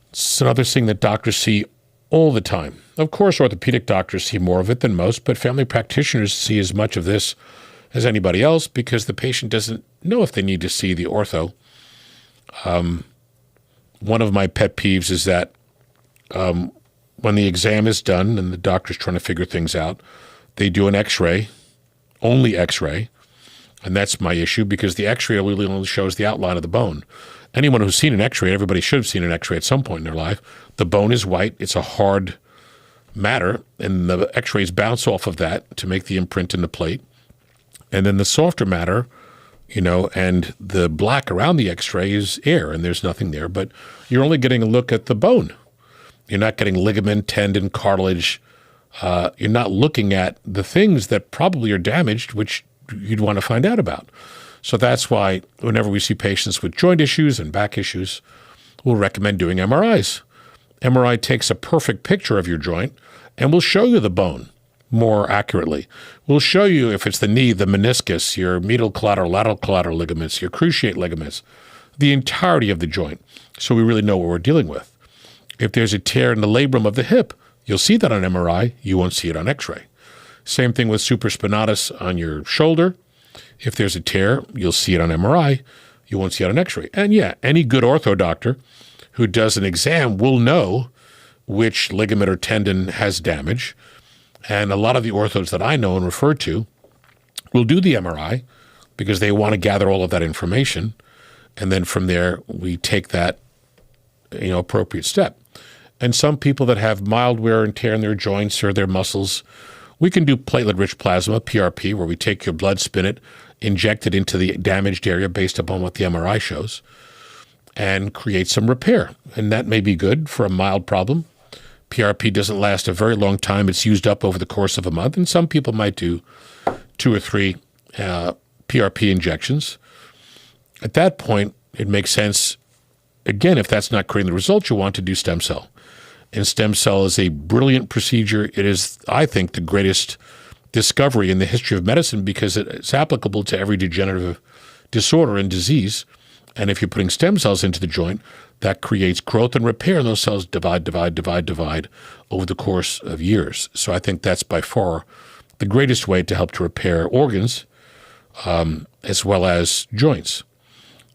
A: it's another thing that doctors see all the time. Of course, orthopedic doctors see more of it than most, but family practitioners see as much of this as anybody else because the patient doesn't know if they need to see the ortho. One of my pet peeves is that when the exam is done and the doctor's trying to figure things out, they do an x-ray, only x-ray, and that's my issue because the x-ray really only shows the outline of the bone. Anyone who's seen an x-ray, everybody should have seen an x-ray at some point in their life. The bone is white. It's a hard matter, and the x-rays bounce off of that to make the imprint in the plate. And then the softer matter, and the black around the x-ray is air, and there's nothing there. But you're only getting a look at the bone. You're not getting ligament, tendon, cartilage. You're not looking at the things that probably are damaged, which you'd want to find out about. So that's why whenever we see patients with joint issues and back issues, we'll recommend doing MRIs. MRI takes a perfect picture of your joint and will show you the bone more accurately. We'll show you if it's the knee, the meniscus, your medial collateral, lateral collateral ligaments, your cruciate ligaments, the entirety of the joint. So we really know what we're dealing with. If there's a tear in the labrum of the hip, you'll see that on MRI. You won't see it on X-ray. Same thing with supraspinatus on your shoulder. If there's a tear, you'll see it on MRI. You won't see it on X-ray. And yeah, any good ortho doctor who does an exam will know which ligament or tendon has damage. And a lot of the orthos that I know and refer to will do the MRI because they want to gather all of that information. And then from there, we take that, appropriate step. And some people that have mild wear and tear in their joints or their muscles, we can do platelet-rich plasma, PRP, where we take your blood, spin it, inject it into the damaged area based upon what the MRI shows, and create some repair. And that may be good for a mild problem. PRP doesn't last a very long time. It's used up over the course of a month, and some people might do 2 or 3 PRP injections. At that point, it makes sense, again, if that's not creating the results you want, to do stem cell. And stem cell is a brilliant procedure. It is, I think, the greatest discovery in the history of medicine because it's applicable to every degenerative disorder and disease. And if you're putting stem cells into the joint, that creates growth and repair, and those cells divide over the course of years. So I think that's by far the greatest way to help to repair organs as well as joints.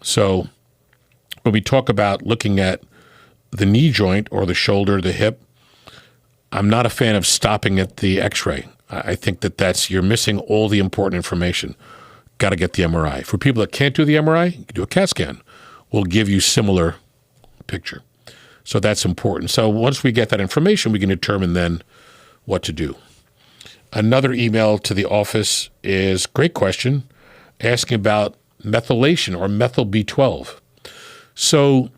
A: So when we talk about looking at the knee joint or the shoulder, the hip, I'm not a fan of stopping at the x-ray. I think that you're missing all the important information. Got to get the MRI. For people that can't do the MRI, you can do a CAT scan. We'll give you similar picture. So that's important. So once we get that information, we can determine then what to do. Another email to the office is, great question, asking about methylation or methyl B12. So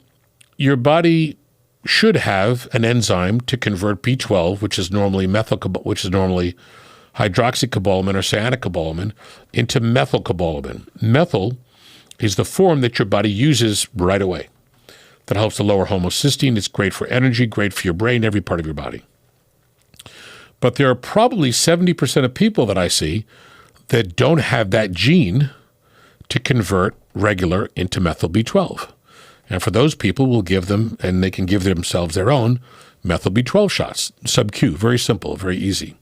A: your body should have an enzyme to convert B12, which is normally hydroxycobalamin or cyanocobalamin, into methylcobalamin. Methyl is the form that your body uses right away. That helps to lower homocysteine. It's great for energy, great for your brain, every part of your body. But there are probably 70% of people that I see that don't have that gene to convert regular into methyl B12. And for those people, we'll give them, and they can give themselves their own methyl B12 shots, sub-Q, very simple, very easy.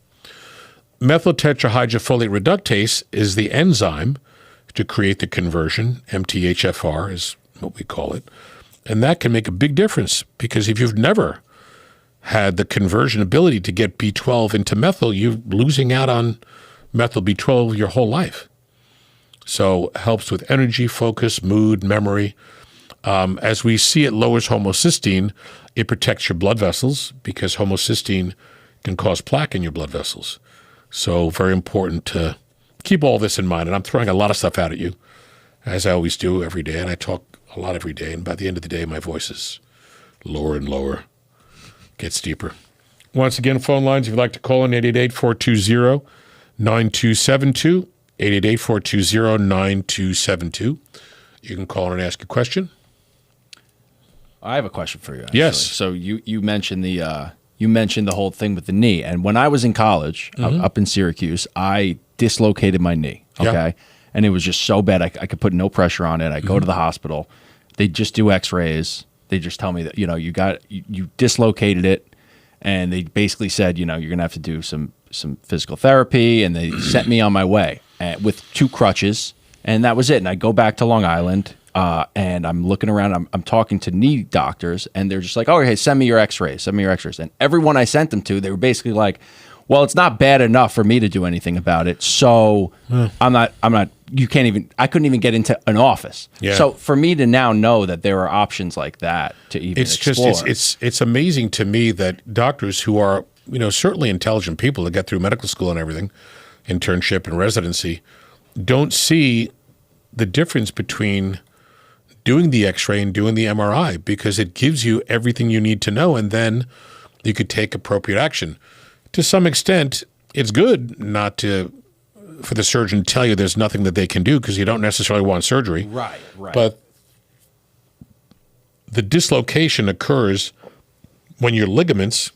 A: Methyl tetrahydrofolate reductase is the enzyme to create the conversion. MTHFR is what we call it. And that can make a big difference, because if you've never had the conversion ability to get B12 into methyl, you're losing out on methyl B12 your whole life. So it helps with energy, focus, mood, memory. As we see, it lowers homocysteine. It protects your blood vessels, because homocysteine can cause plaque in your blood vessels. So very important to keep all this in mind. And I'm throwing a lot of stuff out at you, as I always do every day. And I talk a lot every day. And by the end of the day, my voice is lower and lower, gets deeper. Once again, phone lines, if you'd like to call in, 888-420-9272, 888-420-9272. You can call in and ask a question.
B: I have a question for you, actually.
A: Yes.
B: So you mentioned the whole thing with the knee, and when I was in college up in Syracuse, I dislocated my knee. Okay,
A: Yeah.
B: and it was just so bad I could put no pressure on it. I go to the hospital, they just do X-rays. They just tell me that you dislocated it, and they basically said you're gonna have to do some physical therapy, and they sent me on my way with 2 crutches, and that was it. And I go back to Long Island. And I'm looking around, I'm talking to knee doctors, and they're just like, oh, hey, send me your x-rays. And everyone I sent them to, they were basically like, well, it's not bad enough for me to do anything about it. So I couldn't even get into an office.
A: Yeah.
B: So for me to now know that there are options like that to even explore.
A: It's amazing to me that doctors who are, certainly intelligent people that get through medical school and everything, internship and residency, don't see the difference between doing the x-ray and doing the MRI, because it gives you everything you need to know, and then you could take appropriate action. To some extent, it's good not for the surgeon to tell you there's nothing that they can do, because you don't necessarily want surgery.
B: Right.
A: But the dislocation occurs when your ligaments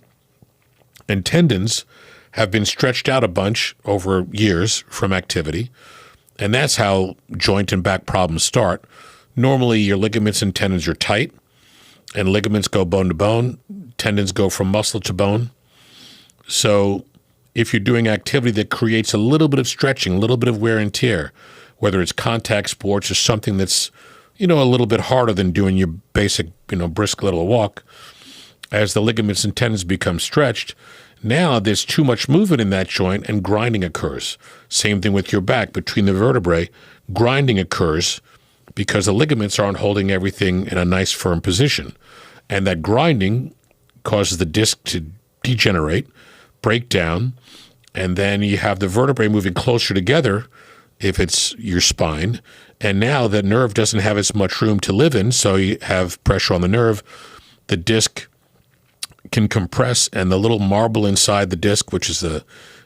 A: and tendons have been stretched out a bunch over years from activity, and that's how joint and back problems start. Normally, your ligaments and tendons are tight, and ligaments go bone to bone. Tendons go from muscle to bone. So if you're doing activity that creates a little bit of stretching, a little bit of wear and tear, whether it's contact sports or something that's, a little bit harder than doing your basic, brisk little walk, as the ligaments and tendons become stretched, now there's too much movement in that joint and grinding occurs. Same thing with your back. Between the vertebrae, grinding occurs because the ligaments aren't holding everything in a nice firm position. And that grinding causes the disc to degenerate, break down, and then you have the vertebrae moving closer together if it's your spine. And now the nerve doesn't have as much room to live in, so you have pressure on the nerve. The disc can compress, and the little marble inside the disc, which is the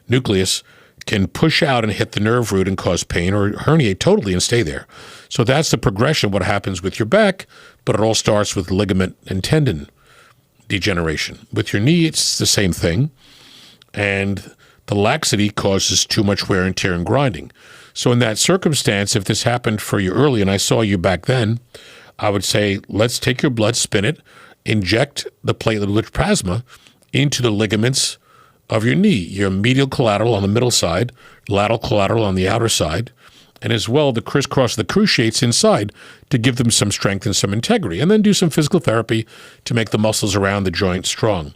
A: nucleus, can push out and hit the nerve root and cause pain or herniate totally and stay there. So that's the progression of what happens with your back, but it all starts with ligament and tendon degeneration. With your knee, it's the same thing, and the laxity causes too much wear and tear and grinding. So in that circumstance, if this happened for you early and I saw you back then, I would say, let's take your blood, spin it, inject the platelet-rich plasma into the ligaments of your knee, your medial collateral on the middle side, lateral collateral on the outer side, and as well the crisscross of the cruciates inside to give them some strength and some integrity, and then do some physical therapy to make the muscles around the joint strong.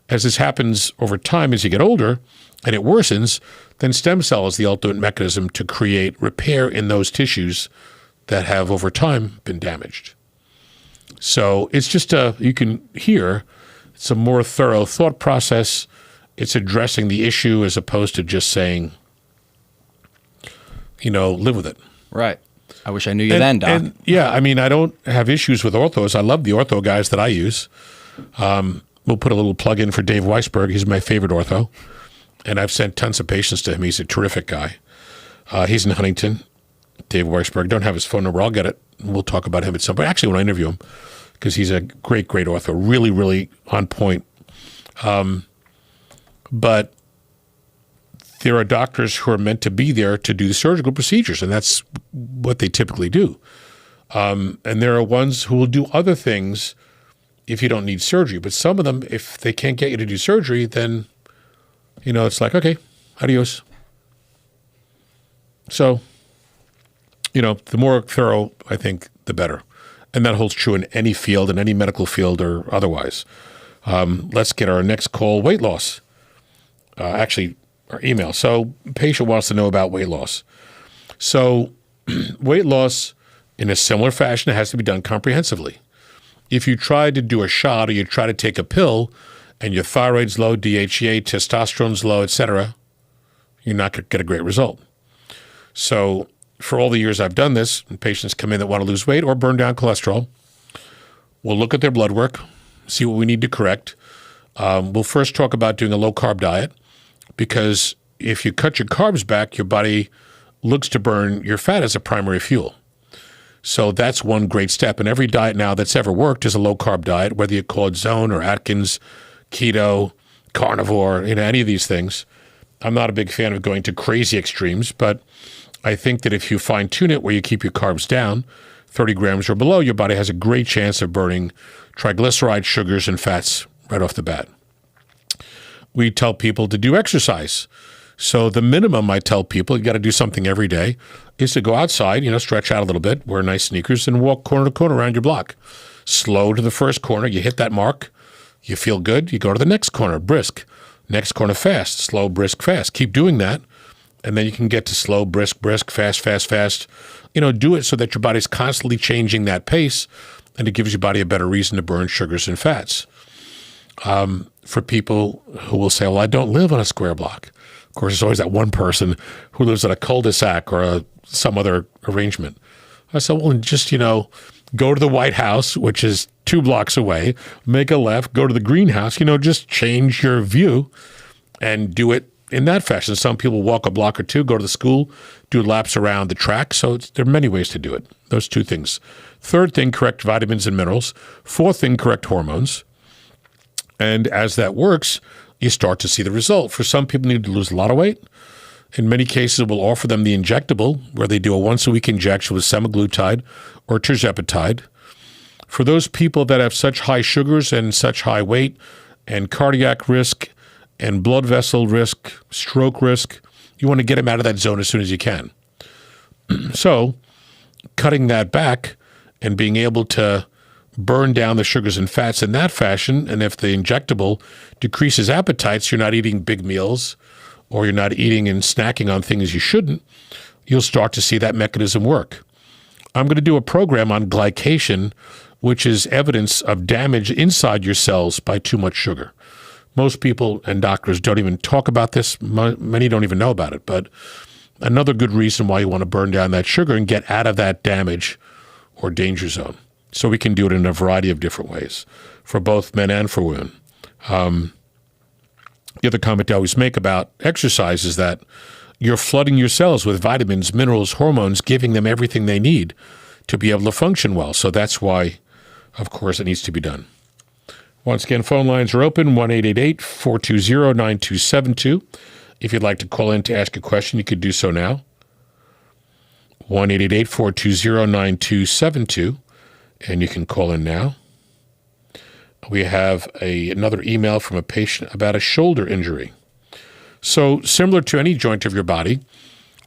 A: As this happens over time as you get older and it worsens, then stem cell is the ultimate mechanism to create repair in those tissues that have over time been damaged. So it's just you can hear it's a more thorough thought process. It's addressing the issue as opposed to just saying, live with it.
B: Right. I wish I knew you then, Doc.
A: And yeah, I mean, I don't have issues with orthos. I love the ortho guys that I use. We'll put a little plug in for Dave Weisberg. He's my favorite ortho. And I've sent tons of patients to him. He's a terrific guy. He's in Huntington. Dave Weisberg. Don't have his phone number. I'll get it. We'll talk about him at some point. Actually, when I interview him, because he's a great, great ortho. Really, really on point. But there are doctors who are meant to be there to do the surgical procedures, and that's what they typically do. And there are ones who will do other things if you don't need surgery. But some of them, if they can't get you to do surgery, then, it's like, okay, adios. So, the more thorough, I think, the better. And that holds true in any field, in any medical field or otherwise. Let's get our next call, weight loss. Actually, our email. So patient wants to know about weight loss. So weight loss, in a similar fashion, it has to be done comprehensively. If you try to do a shot or you try to take a pill and your thyroid's low, DHEA, testosterone's low, etc., you're not going to get a great result. So for all the years I've done this, patients come in that want to lose weight or burn down cholesterol, we'll look at their blood work, see what we need to correct. We'll first talk about doing a low-carb diet, because if you cut your carbs back, your body looks to burn your fat as a primary fuel. So that's one great step. And every diet now that's ever worked is a low-carb diet, whether you call it Zone or Atkins, keto, carnivore, any of these things. I'm not a big fan of going to crazy extremes, but I think that if you fine-tune it where you keep your carbs down, 30 grams or below, your body has a great chance of burning triglycerides, sugars, and fats right off the bat. We tell people to do exercise. So the minimum I tell people, you got to do something every day, is to go outside, stretch out a little bit, wear nice sneakers, and walk corner to corner around your block. Slow to the first corner, you hit that mark, you feel good, you go to the next corner, brisk. Next corner, fast, slow, brisk, fast. Keep doing that, and then you can get to slow, brisk, fast, fast, fast. Do it so that your body's constantly changing that pace, and it gives your body a better reason to burn sugars and fats. For people who will say, well, I don't live on a square block. Of course, there's always that one person who lives at a cul-de-sac or some other arrangement. I said, well, just, go to the White House, which is 2 blocks away, make a left, go to the greenhouse, just change your view and do it in that fashion. Some people walk a block or two, go to the school, do laps around the track. So there are many ways to do it. Those 2 things. Third thing, correct vitamins and minerals. Fourth thing, correct hormones. And as that works, you start to see the result. For some people need to lose a lot of weight. In many cases, we'll offer them the injectable, where they do a once-a-week injection with semaglutide or tirzepatide. For those people that have such high sugars and such high weight and cardiac risk and blood vessel risk, stroke risk, you want to get them out of that zone as soon as you can. So cutting that back and being able to burn down the sugars and fats in that fashion, and if the injectable decreases appetites, you're not eating big meals or you're not eating and snacking on things you shouldn't, you'll start to see that mechanism work. I'm going to do a program on glycation, which is evidence of damage inside your cells by too much sugar. Most people and doctors don't even talk about this. Many don't even know about it. But another good reason why you want to burn down that sugar and get out of that damage or danger zone. So we can do it in a variety of different ways for both men and for women. The other comment I always make about exercise is that you're flooding your cells with vitamins, minerals, hormones, giving them everything they need to be able to function well. So that's why, of course, it needs to be done. Once again, phone lines are open, 1-888-420-9272. If you'd like to call in to ask a question, you could do so now. 1-888-420-9272. And you can call in now. We have another email from a patient about a shoulder injury. So similar to any joint of your body,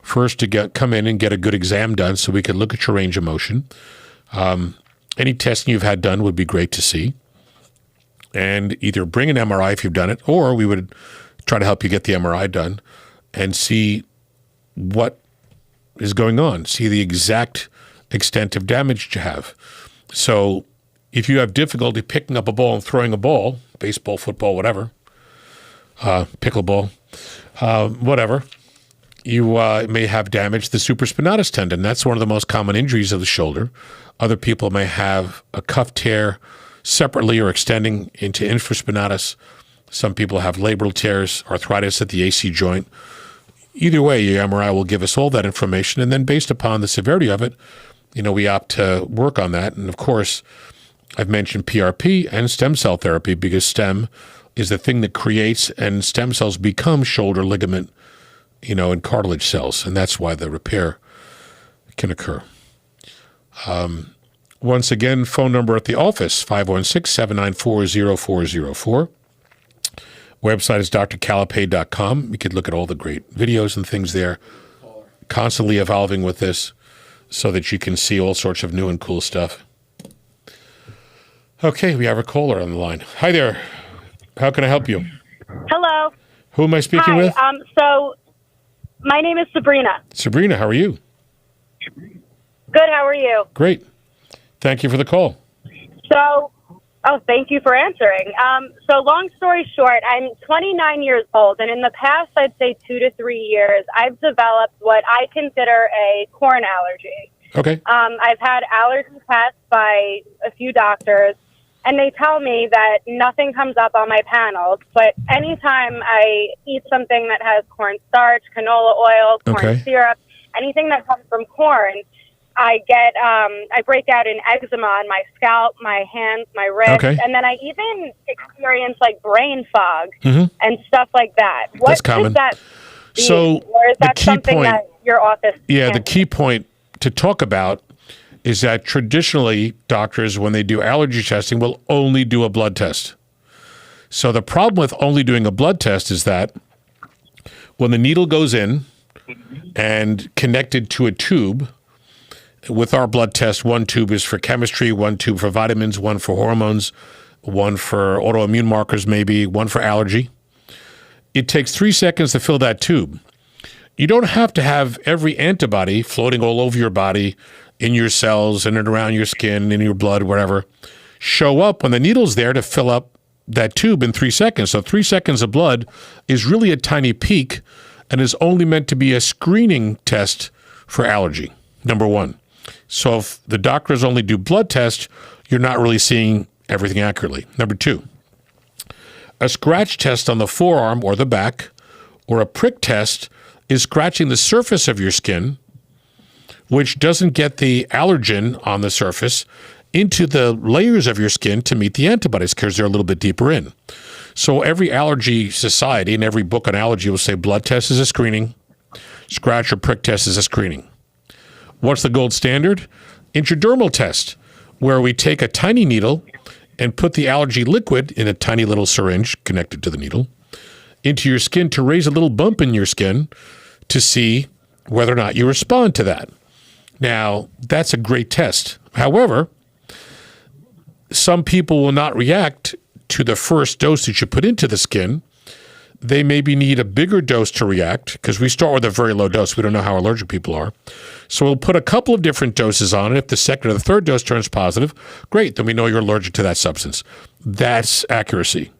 A: first to come in and get a good exam done so we could look at your range of motion. Any testing you've had done would be great to see. And either bring an MRI if you've done it, or we would try to help you get the MRI done and see what is going on, see the exact extent of damage you have. So if you have difficulty picking up a ball and throwing a ball, baseball, football, whatever, pickleball, whatever, you may have damage to the supraspinatus tendon. That's one of the most common injuries of the shoulder. Other people may have a cuff tear separately or extending into infraspinatus. Some people have labral tears, arthritis at the AC joint. Either way, your MRI will give us all that information, and then based upon the severity of it, we opt to work on that. And of course, I've mentioned PRP and stem cell therapy because stem is the thing that creates, and stem cells become shoulder ligament, and cartilage cells, and that's why the repair can occur. Once again, phone number at the office, 516-794-0404. Website is drcalapai.com. You could look at all the great videos and things there. Constantly evolving with this so that you can see all sorts of new and cool stuff. Okay, we have a caller on the line. Hi there. How can I help you?
G: Hello.
A: Who am I speaking with?
G: So my name is Sabrina.
A: Sabrina, how are you?
G: Good, how are you?
A: Great. Thank you for the call.
G: Thank you for answering. So long story short, I'm 29 years old, and in the past, I'd say 2 to 3 years, I've developed what I consider a corn allergy.
A: Okay.
G: I've had allergy tests by a few doctors, and they tell me that nothing comes up on my panels, but anytime I eat something that has cornstarch, canola oil, corn syrup, anything that comes from corn, I break out in eczema on my scalp, my hands, my wrists, and then I even experience like brain fog and stuff like that. What
A: That's common.
G: Does that be?
A: So
G: or is that
A: the key
G: something
A: point,
G: that your office
A: the key point to talk about is that traditionally doctors, when they do allergy testing, will only do a blood test. So the problem with only doing a blood test is that when the needle goes in and connected to a tube, with our blood test, one tube is for chemistry, one tube for vitamins, one for hormones, one for autoimmune markers maybe, one for allergy. It takes 3 seconds to fill that tube. You don't have to have every antibody floating all over your body, in your cells, in and around your skin, in your blood, wherever, show up when the needle's there to fill up that tube in 3 seconds. So 3 seconds of blood is really a tiny peak and is only meant to be a screening test for allergy, number one. So if the doctors only do blood tests, you're not really seeing everything accurately. Number two, a scratch test on the forearm or the back, or a prick test is scratching the surface of your skin, which doesn't get the allergen on the surface into the layers of your skin to meet the antibodies because they're a little bit deeper in. So every allergy society and every book on allergy will say blood test is a screening, scratch or prick test is a screening. What's the gold standard? Intradermal test, where we take a tiny needle and put the allergy liquid in a tiny little syringe connected to the needle into your skin to raise a little bump in your skin to see whether or not you respond to that. Now, that's a great test. However, some people will not react to the first dose that you put into the skin. They maybe need a bigger dose to react because we start with a very low dose. We don't know how allergic people are. So we'll put a couple of different doses on it. If the second or the third dose turns positive, great, then we know you're allergic to that substance. That's accuracy.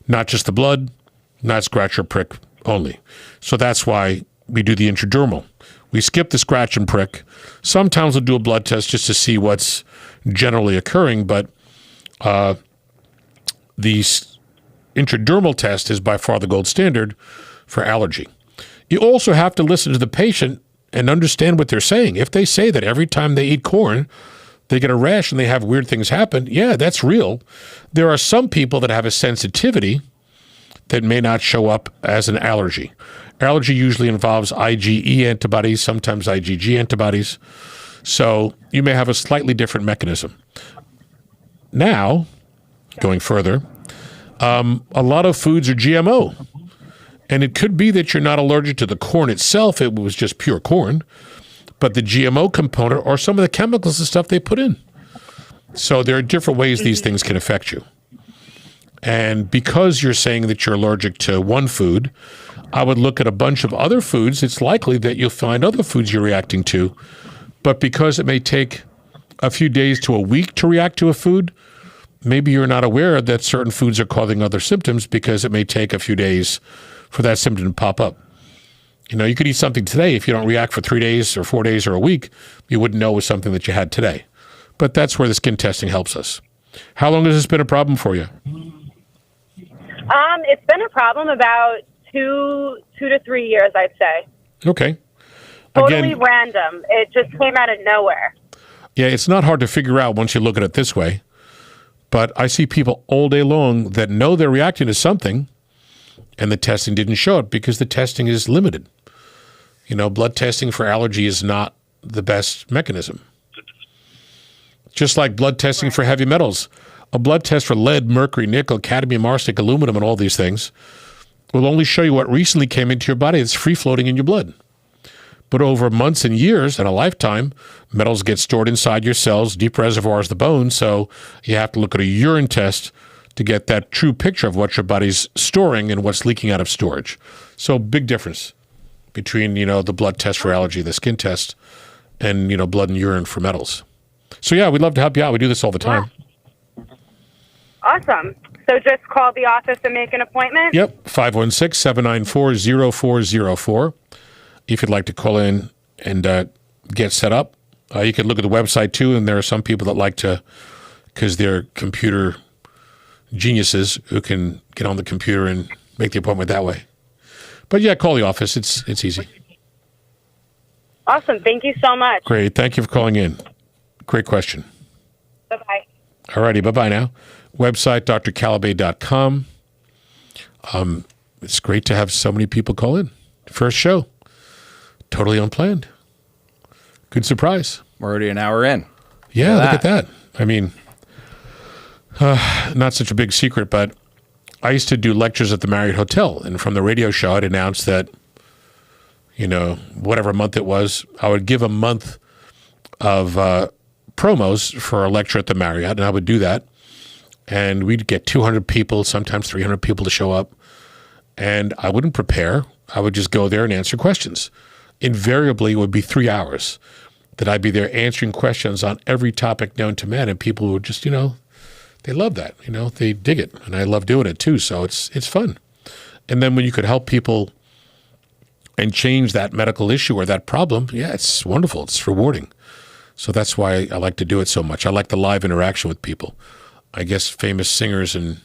A: Not just the blood, not scratch or prick only. So that's why we do the intradermal. We skip the scratch and prick. Sometimes we'll do a blood test just to see what's generally occurring, but the intradermal test is by far the gold standard for allergy. You also have to listen to the patient and understand what they're saying. If they say that every time they eat corn, they get a rash and they have weird things happen, yeah, that's real. There are some people that have a sensitivity that may not show up as an allergy. Allergy usually involves IgE antibodies, sometimes IgG antibodies. So you may have a slightly different mechanism. Now, going further, a lot of foods are GMO. And it could be that you're not allergic to the corn itself. It was just pure corn. But the GMO component or some of the chemicals and stuff they put in. So there are different ways these things can affect you. And because you're saying that you're allergic to one food, I would look at a bunch of other foods. It's likely that you'll find other foods you're reacting to. But because it may take a few days to a week to react to a food, maybe you're not aware that certain foods are causing other symptoms because it may take a few days for that symptom to pop up. You know, you could eat something today. If you don't react for 3 days or 4 days or a week, you wouldn't know it was something that you had today. But that's where the skin testing helps us. How long has this been a problem for you?
G: It's been a problem about 2 to 3 years, I'd say.
A: Okay.
G: Totally random. It just came out of nowhere.
A: Yeah, it's not hard to figure out once you look at it this way. But I see people all day long that know they're reacting to something, and the testing didn't show it because the testing is limited. You know, blood testing for allergy is not the best mechanism. Just like blood testing for heavy metals. A blood test for lead, mercury, nickel, cadmium, arsenic, aluminum, and all these things will only show you what recently came into your body that's free-floating in your blood. But over months and years and a lifetime, metals get stored inside your cells, deep reservoirs, the bone, so you have to look at a urine test to get that true picture of what your body's storing and what's leaking out of storage. So big difference between, you know, the blood test for allergy, the skin test, and, you know, blood and urine for metals. So yeah, we'd love to help you out. We do this all the time.
G: Yeah. Awesome. So just call the office and make an appointment?
A: Yep, 516-794-0404. If you'd like to call in and get set up. You can look at the website too, and there are some people that like to, because they're computer geniuses who can get on the computer and make the appointment that way. But yeah, call the office. It's easy.
G: Awesome. Thank you so much.
A: Great. Thank you for calling in. Great question.
G: Bye-bye.
A: All righty. Bye-bye now. Website, drcalapai.com. It's great to have so many people call in. First show. Totally unplanned. Good surprise.
B: We're already an hour in.
A: Yeah, look at that. I mean, not such a big secret, but I used to do lectures at the Marriott Hotel. And from the radio show, I'd announce that, you know, whatever month it was, I would give a month of promos for a lecture at the Marriott, and I would do that. And we'd get 200 people, sometimes 300 people to show up. And I wouldn't prepare. I would just go there and answer questions. Invariably, it would be 3 hours that I'd be there answering questions on every topic known to man. And people would just, you know, they love that. You know, they dig it. And I love doing it too. So it's fun. And then when you could help people and change that medical issue or that problem, yeah, it's wonderful. It's rewarding. So that's why I like to do it so much. I like the live interaction with people. I guess famous singers and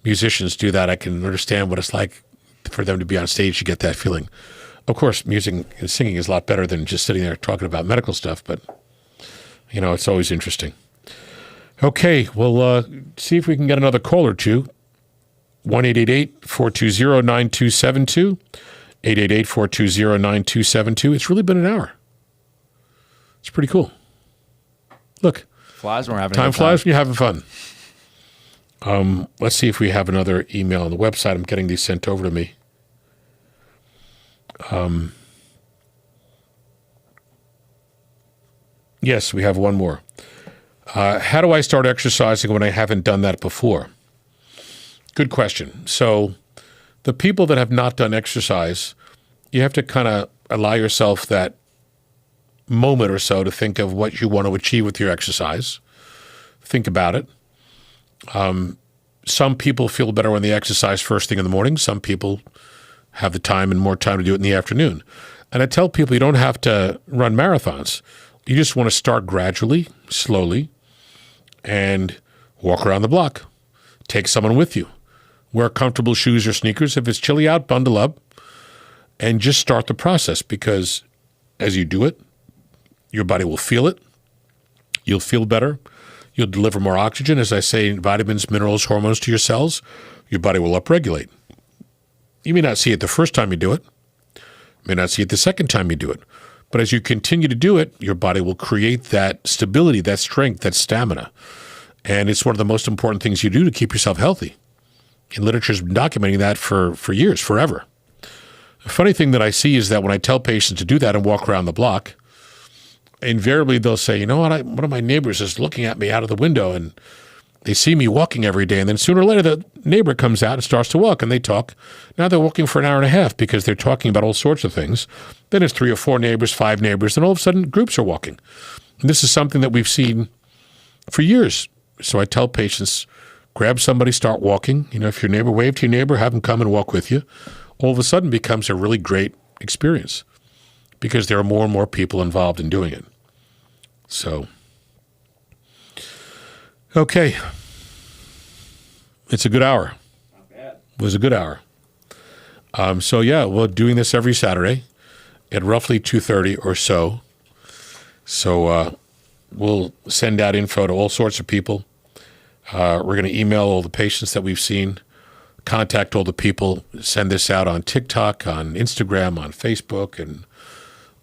A: musicians do that. I can understand what it's like for them to be on stage to get that feeling. Of course, music and singing is a lot better than just sitting there talking about medical stuff, but, you know, it's always interesting. Okay, we'll see if we can get another call or two. 1-888-420-9272, 888-420-9272. It's really been an hour. It's pretty cool. Look.
B: Flies when we're having
A: time flies when you're having fun. Let's see if we have another email on the website. I'm getting these sent over to me. Yes, we have one more. How do I start exercising when I haven't done that before? Good question. So the people that have not done exercise, you have to kind of allow yourself that moment or so to think of what you want to achieve with your exercise. Think about it. Some people feel better when they exercise first thing in the morning. Some people have the time and more time to do it in the afternoon. And I tell people you don't have to run marathons. You just want to start gradually, slowly, and walk around the block. Take someone with you. Wear comfortable shoes or sneakers. If it's chilly out, bundle up and just start the process, because as you do it, your body will feel it. You'll feel better. You'll deliver more oxygen, as I say, vitamins, minerals, hormones to your cells. Your body will upregulate. You may not see it the first time you do it. You may not see it the second time you do it. But as you continue to do it, your body will create that stability, that strength, that stamina. And it's one of the most important things you do to keep yourself healthy. And literature's been documenting that for years, forever. The funny thing that I see is that when I tell patients to do that and walk around the block, invariably they'll say, you know what, one of my neighbors is looking at me out of the window and they see me walking every day. And then sooner or later, the neighbor comes out and starts to walk and they talk. Now they're walking for an hour and a half because they're talking about all sorts of things. Then it's 3 or 4 neighbors, 5 neighbors, and all of a sudden groups are walking. And this is something that we've seen for years. So I tell patients, grab somebody, start walking. You know, if your neighbor, wave to your neighbor, have them come and walk with you. All of a sudden becomes a really great experience because there are more and more people involved in doing it. So, okay. It's a good hour.
B: Not bad.
A: It was a good hour. So, yeah, we're doing this every Saturday at roughly 2:30 or so. So we'll send out info to all sorts of people. We're going to email all the patients that we've seen, contact all the people, send this out on TikTok, on Instagram, on Facebook, and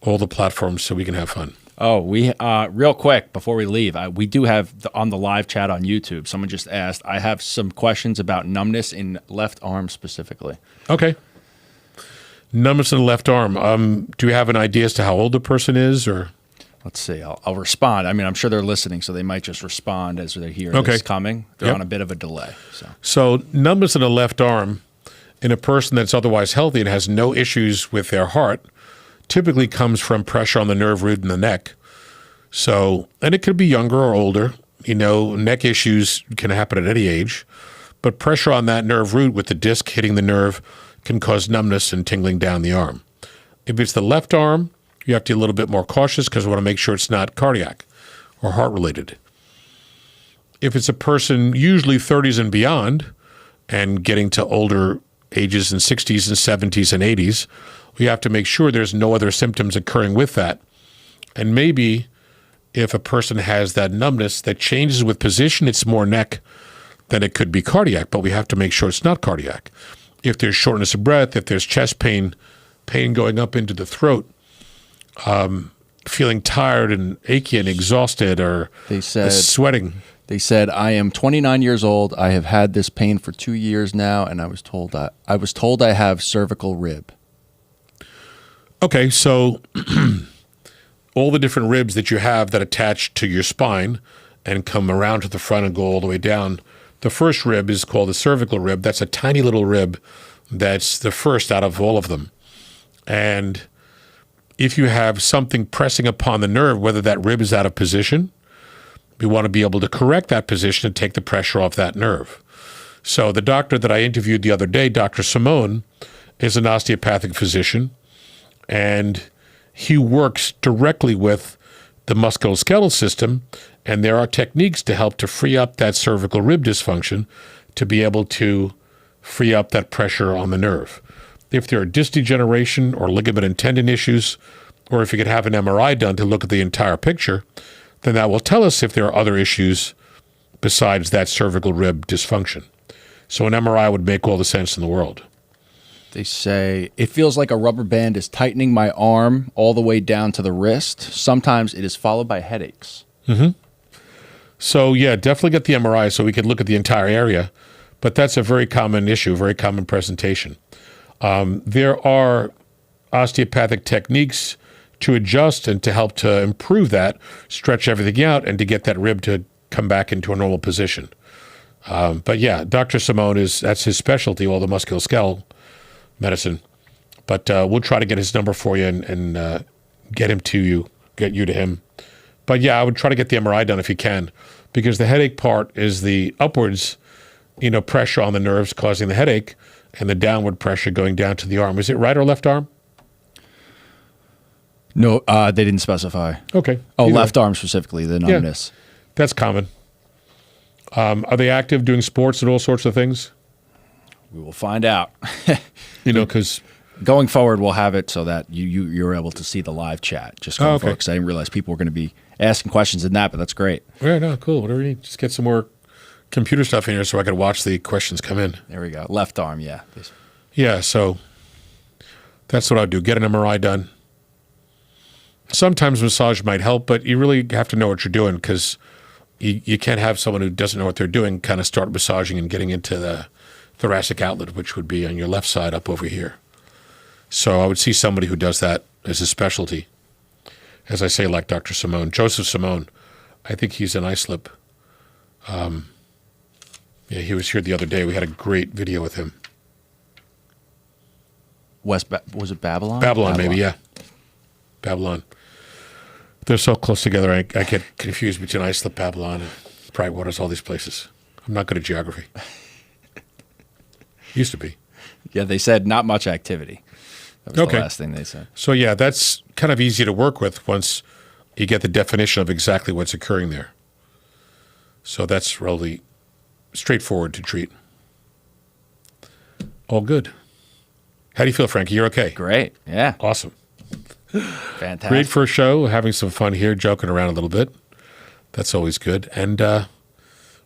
A: all the platforms so we can have fun.
B: Oh, we real quick before we leave, we do have on the live chat on YouTube. Someone just asked. I have some questions about numbness in left arm specifically.
A: Okay. Numbness in the left arm. Do you have an idea as to how old the person is, or?
B: Let's see. I'll respond. I mean, I'm sure they're listening, so they might just respond as they hear this coming. They're on a bit of a delay.
A: So numbness in the left arm in a person that's otherwise healthy and has no issues with their heart typically comes from pressure on the nerve root in the neck. So, and it could be younger or older. You know, neck issues can happen at any age, but pressure on that nerve root with the disc hitting the nerve can cause numbness and tingling down the arm. If it's the left arm, you have to be a little bit more cautious because we want to make sure it's not cardiac or heart-related. If it's a person usually 30s and beyond and getting to older ages in 60s and 70s and 80s, we have to make sure there's no other symptoms occurring with that. And maybe if a person has that numbness that changes with position, it's more neck than it could be cardiac, but we have to make sure it's not cardiac. If there's shortness of breath, if there's chest pain, pain going up into the throat, feeling tired and achy and exhausted, or sweating.
B: They said, I am 29 years old. I have had this pain for 2 years now, and I was told I have cervical rib.
A: Okay, so all the different ribs that you have that attach to your spine and come around to the front and go all the way down. The first rib is called the cervical rib. That's a tiny little rib that's the first out of all of them. And if you have something pressing upon the nerve, whether that rib is out of position, we want to be able to correct that position and take the pressure off that nerve. So the doctor that I interviewed the other day, Dr. Samlund, is an osteopathic physician, and he works directly with the musculoskeletal system, and there are techniques to help to free up that cervical rib dysfunction to be able to free up that pressure on the nerve. If there are disc degeneration or ligament and tendon issues, or if you could have an MRI done to look at the entire picture, then that will tell us if there are other issues besides that cervical rib dysfunction. So an MRI would make all the sense in the world.
B: They say, it feels like a rubber band is tightening my arm all the way down to the wrist. Sometimes it is followed by headaches.
A: Mm-hmm. So, yeah, definitely get the MRI so we can look at the entire area. But that's a very common issue, very common presentation. There are osteopathic techniques to adjust and to help to improve that, stretch everything out, and to get that rib to come back into a normal position. But, yeah, Dr. Samlund, that's his specialty, all the musculoskeletal medicine. But we'll try to get his number for you and get you to him. But yeah, I would try to get the MRI done if you can, because the headache part is the upwards, pressure on the nerves causing the headache, and the downward pressure going down to the arm. Is it right or left arm?
B: No, they didn't specify.
A: Okay.
B: Oh, left arm specifically, the numbness.
A: Yeah, that's common. Are they active doing sports and all sorts of things?
B: We will find out.
A: Because
B: going forward, we'll have it so that you're able to see the live chat. Just going forward, because I didn't realize people were going to be asking questions in that, but that's great.
A: Yeah, no, cool. Whatever you need. Just get some more computer stuff in here so I can watch the questions come in.
B: There we go. Left arm, yeah.
A: Yeah, so that's what I'd do. Get an MRI done. Sometimes massage might help, but you really have to know what you're doing, because you can't have someone who doesn't know what they're doing kind of start massaging and getting into the thoracic outlet, which would be on your left side up over here. So I would see somebody who does that as a specialty. As I say, like Dr. Simone, Joseph Simone, I think he's an islip. Yeah, he was here the other day. We had a great video with him.
B: Was it Babylon?
A: Babylon, maybe, yeah. Babylon. They're so close together, I get confused between Islip, Babylon, and Bright Waters, all these places. I'm not good at geography. Used to be.
B: Yeah, they said not much activity. That was the last thing they said.
A: So, yeah, that's kind of easy to work with once you get the definition of exactly what's occurring there. So that's really straightforward to treat. All good. How do you feel, Frankie? You're okay?
B: Great. Yeah.
A: Awesome.
B: Fantastic.
A: Great first show. Having some fun here, joking around a little bit. That's always good. And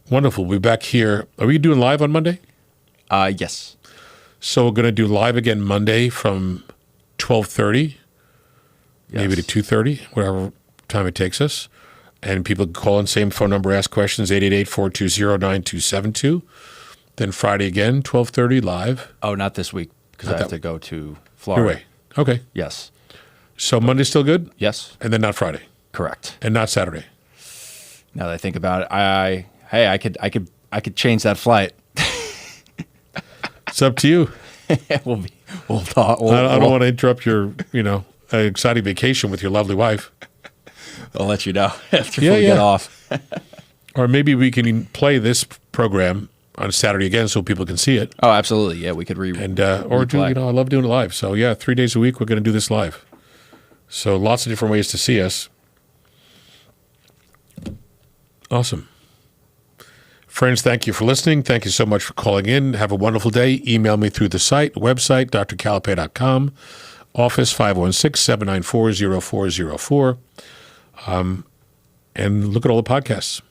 A: wonderful. We'll be back here. Are we doing live on Monday?
B: Yes.
A: So we're going to do live again Monday from 12:30, maybe to 2:30, whatever time it takes us. And people can call in, same phone number, ask questions, 888-420-9272. Then Friday again, 12:30 live.
B: Oh, not this week because I have to go to Florida.
A: Your way. Okay.
B: Yes.
A: So Monday's still good?
B: Yes.
A: And then not Friday?
B: Correct.
A: And not Saturday?
B: Now that I think about it, I could change that flight.
A: It's up to you.
B: We'll talk.
A: I don't want to interrupt your, exciting vacation with your lovely wife.
B: I'll let you know after we get off.
A: Or maybe we can play this program on Saturday again so people can see it.
B: Oh, absolutely. Yeah, we could or
A: do, I love doing it live. So, 3 days a week, we're going to do this live. So lots of different ways to see us. Awesome. Friends, thank you for listening. Thank you so much for calling in. Have a wonderful day. Email me through the website, drcalapai.com, office 516-794-0404. And look at all the podcasts.